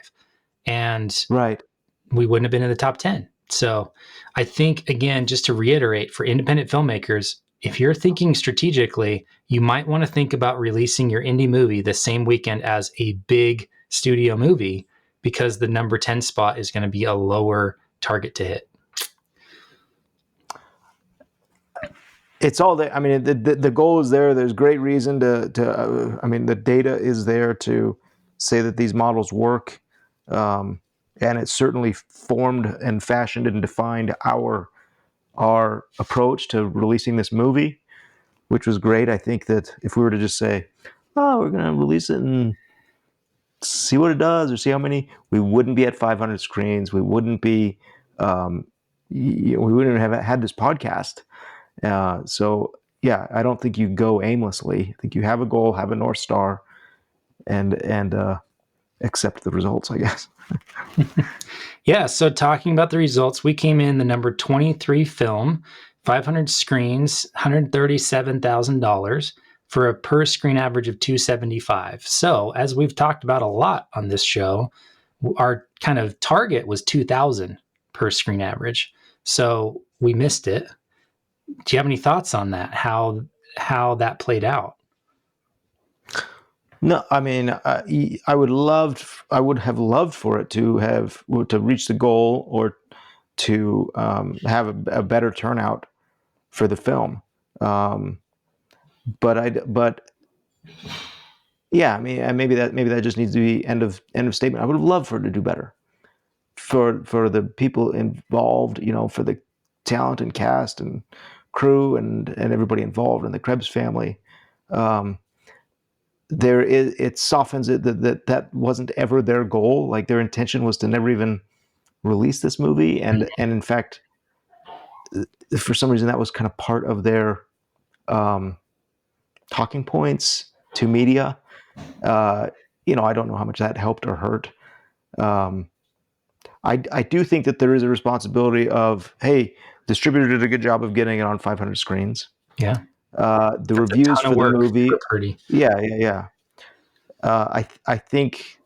And right, we wouldn't have been in the top 10. So I think, again, just to reiterate, for independent filmmakers, if you're thinking strategically, you might want to think about releasing your indie movie the same weekend as a big studio movie, because the number 10 spot is going to be a lower target to hit. It's all there. I mean, the goal is there. There's great reason to I mean, the data is there to say that these models work. And it certainly formed and fashioned and defined our approach to releasing this movie, which was great. I think that if we were to just say, oh, we're going to release it and see what it does or see how many, we wouldn't be at 500 screens. We wouldn't be, we wouldn't have had this podcast. So yeah, I don't think you go aimlessly. I think you have a goal, have a North Star, and accept the results, I guess. Yeah, so talking about the results, we came in the number 23 film, 500 screens, $137,000 for a per screen average of $275. So, as we've talked about a lot on this show, our kind of target was $2,000 per screen average. So we missed it. Do you have any thoughts on that? How that played out? No, I mean, I would have loved for it to reach the goal or to have a better turnout for the film. But yeah, I mean, maybe that just needs to be end of statement. I would have loved for it to do better for the people involved, for the talent and cast and crew and everybody involved in the Krebs family. It softens it that wasn't ever their goal. Like, their intention was to never even release this movie, and in fact, for some reason, that was kind of part of their talking points to media. I don't know how much that helped or hurt. I do think that there is a responsibility of, hey, distributor did a good job of getting it on 500 screens. Yeah. The reviews for the movie. Yeah. I think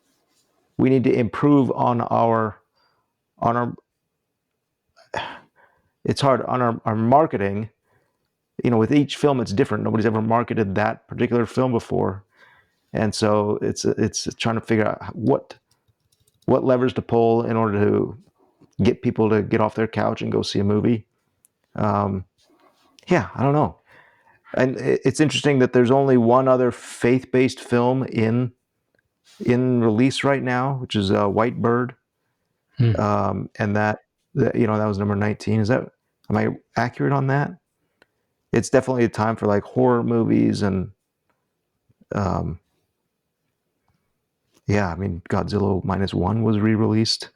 we need to improve on our it's hard on our marketing. With each film, it's different. Nobody's ever marketed that particular film before. And so it's trying to figure out what levers to pull in order to get people to get off their couch and go see a movie. Yeah, I don't know. And it's interesting that there's only one other faith-based film in release right now, which is White Bird. And that was number 19. Am I accurate on that? It's definitely a time for like horror movies and yeah, I mean, Godzilla -1 was re-released.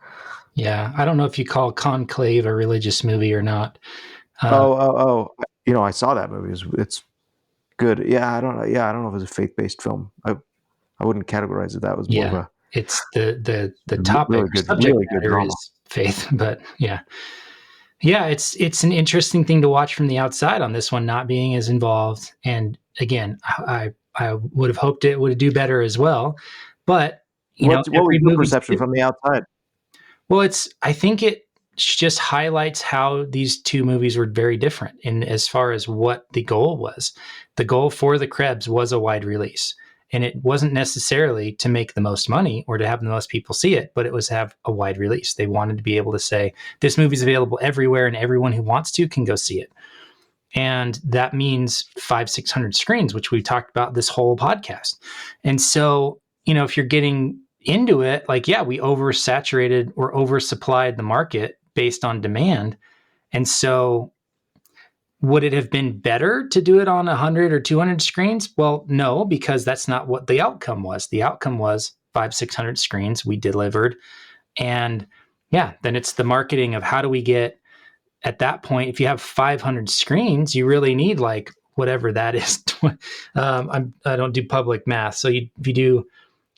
Yeah, I don't know if you call Conclave a religious movie or not. I saw that movie. It's good. Yeah, I don't know. Yeah, I don't know if it was a faith-based film. I wouldn't categorize it. That was more of Yeah, a it's the topic or subject really good matter drama. is faith, but yeah, it's an interesting thing to watch from the outside on this one, not being as involved. And again, I would have hoped it would do better as well, but What was every your movie. perception from the outside? Well, I think it just highlights how these two movies were very different in as far as what the goal was. The goal for the Krebs was a wide release. And it wasn't necessarily to make the most money or to have the most people see it, but it was to have a wide release. They wanted to be able to say, this movie's available everywhere and everyone who wants to can go see it. And that means 500-600 screens, which we talked about this whole podcast. And so, if you're getting into it, like, yeah, we oversaturated or oversupplied the market based on demand. And so would it have been better to do it on 100 or 200 screens? Well, no, because that's not what the outcome was. The outcome was 500-600 screens we delivered. And yeah, then it's the marketing of how do we get, at that point, if you have 500 screens, you really need like whatever that is. I don't do public math. So if you do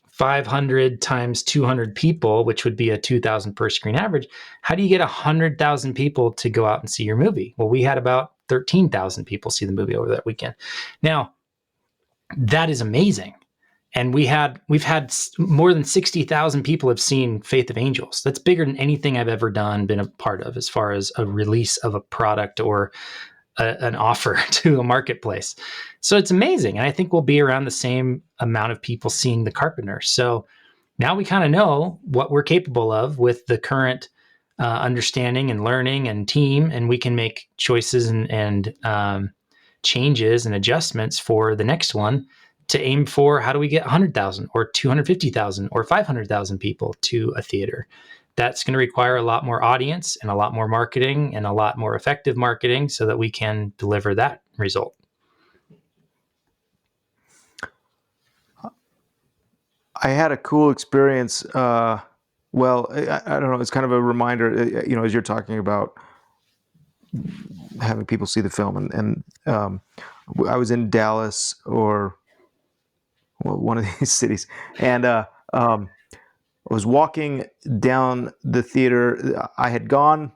500 times 200 people, which would be a 2,000 per screen average, how do you get 100,000 people to go out and see your movie? Well, we had about 13,000 people see the movie over that weekend. Now, that is amazing. And we've had more than 60,000 people have seen Faith of Angels. That's bigger than anything I've ever done, been a part of, as far as a release of a product or an offer to a marketplace. So it's amazing. And I think we'll be around the same amount of people seeing The Carpenter. So now we kind of know what we're capable of with the current understanding and learning and team, and we can make choices and changes and adjustments for the next one to aim for how do we get 100,000 or 250,000 or 500,000 people to a theater. That's going to require a lot more audience and a lot more marketing and a lot more effective marketing so that we can deliver that result. I had a cool experience. I don't know. It's kind of a reminder, as you're talking about having people see the film, and I was in Dallas or one of these cities, and I was walking down the theater. I had gone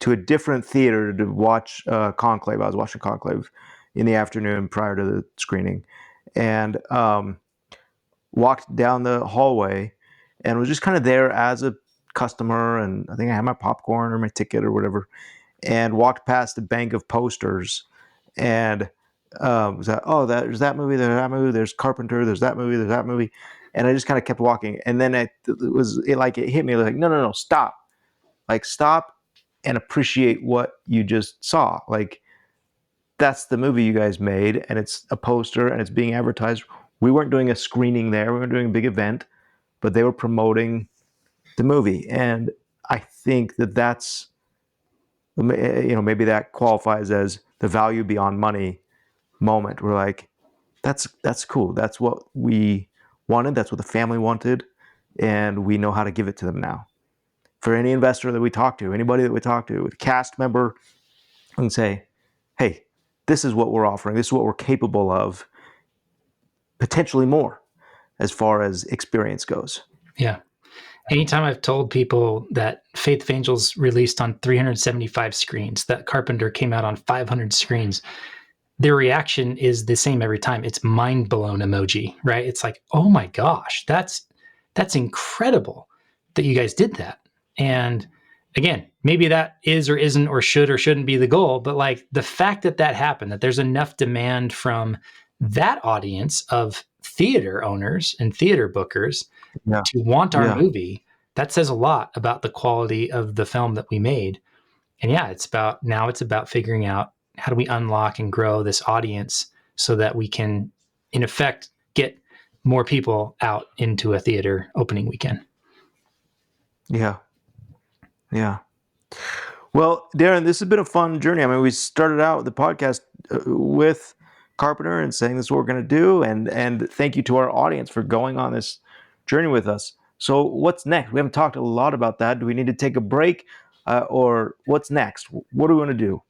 to a different theater to watch Conclave. I was watching Conclave in the afternoon prior to the screening, and walked down the hallway and was just kind of there as a customer. And I think I had my popcorn or my ticket or whatever, and walked past a bank of posters and was that, there's that movie, there's Carpenter, there's that movie. And I just kind of kept walking. And then it hit me like, no, stop. Like, stop and appreciate what you just saw. Like, that's the movie you guys made, and it's a poster and it's being advertised. We weren't doing a screening there. We weren't doing a big event, but they were promoting the movie. And I think that's, maybe that qualifies as the value beyond money moment. We're like, that's cool. That's what we wanted. That's what the family wanted. And we know how to give it to them now. For any investor that we talk to, anybody that we talk to, a cast member, and say, hey, this is what we're offering. This is what we're capable of. Potentially more as far as experience goes. Yeah. Anytime I've told people that Faith of Angels released on 375 screens, that Carpenter came out on 500 screens, their reaction is the same every time. It's mind blown emoji, right? It's like, oh my gosh, that's incredible that you guys did that. And again, maybe that is or isn't or should or shouldn't be the goal, but like the fact that happened, that there's enough demand from that audience of theater owners and theater bookers to want our movie, that says a lot about the quality of the film that we made. And yeah, it's about figuring out how do we unlock and grow this audience so that we can, in effect, get more people out into a theater opening weekend. Yeah. Well, Darren, this has been a fun journey. I mean, we started out the podcast with Carpenter and saying this is what we're going to do. And thank you to our audience for going on this journey with us. So what's next? We haven't talked a lot about that. Do we need to take a break, or what's next? What do we want to do?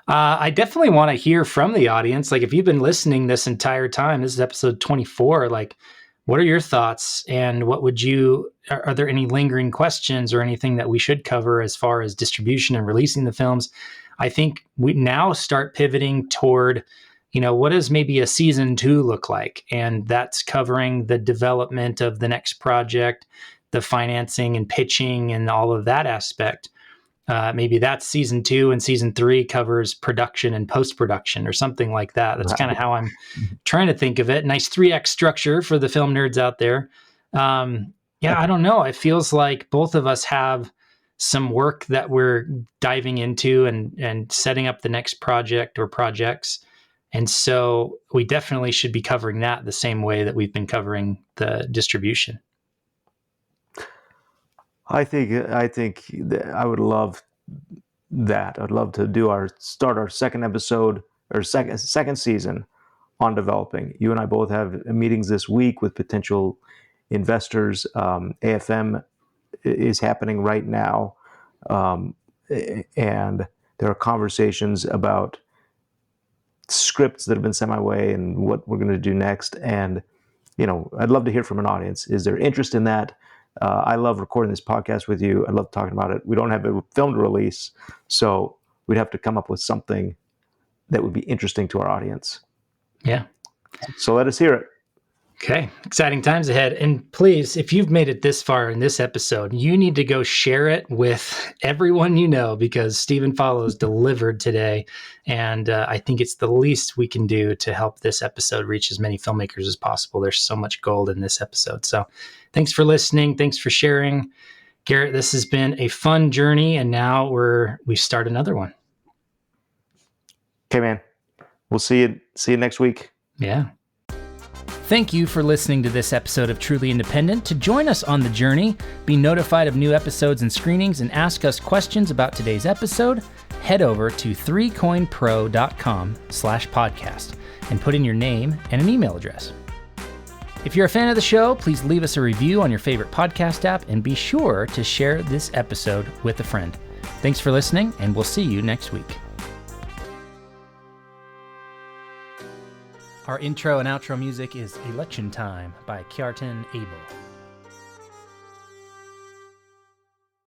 I definitely want to hear from the audience. Like, if you've been listening this entire time, this is episode 24. Like, what are your thoughts, and are there any lingering questions or anything that we should cover as far as distribution and releasing the films? I think we now start pivoting toward, what does maybe a season 2 look like? And that's covering the development of the next project, the financing and pitching and all of that aspect. Maybe that's season 2, and season 3 covers production and post-production or something like that. That's kind of how I'm trying to think of it. Nice 3X structure for the film nerds out there. I don't know. It feels like both of us have some work that we're diving into and setting up the next project or projects. And so we definitely should be covering that the same way that we've been covering the distribution. I think that I would love that. I'd love to start our second episode or second season on developing. You and I both have meetings this week with potential investors. AFM is happening right now, and there are conversations about scripts that have been sent my way and what we're going to do next. And I'd love to hear from an audience. Is there interest in that? I love recording this podcast with you. I love talking about it. We don't have a film to release, so we'd have to come up with something that would be interesting to our audience. Yeah. So let us hear it. Okay. Exciting times ahead. And please, if you've made it this far in this episode, you need to go share it with everyone you know, because Stephen Follows delivered today. And I think it's the least we can do to help this episode reach as many filmmakers as possible. There's so much gold in this episode. So thanks for listening. Thanks for sharing. Garrett, this has been a fun journey. And now we start another one. Okay, man. We'll see you next week. Yeah. Thank you for listening to this episode of Truly Independent. To join us on the journey, be notified of new episodes and screenings, and ask us questions about today's episode, head over to 3coinpro.com/podcast and put in your name and an email address. If you're a fan of the show, please leave us a review on your favorite podcast app and be sure to share this episode with a friend. Thanks for listening, and we'll see you next week. Our intro and outro music is Election Time by Kjartan Abel.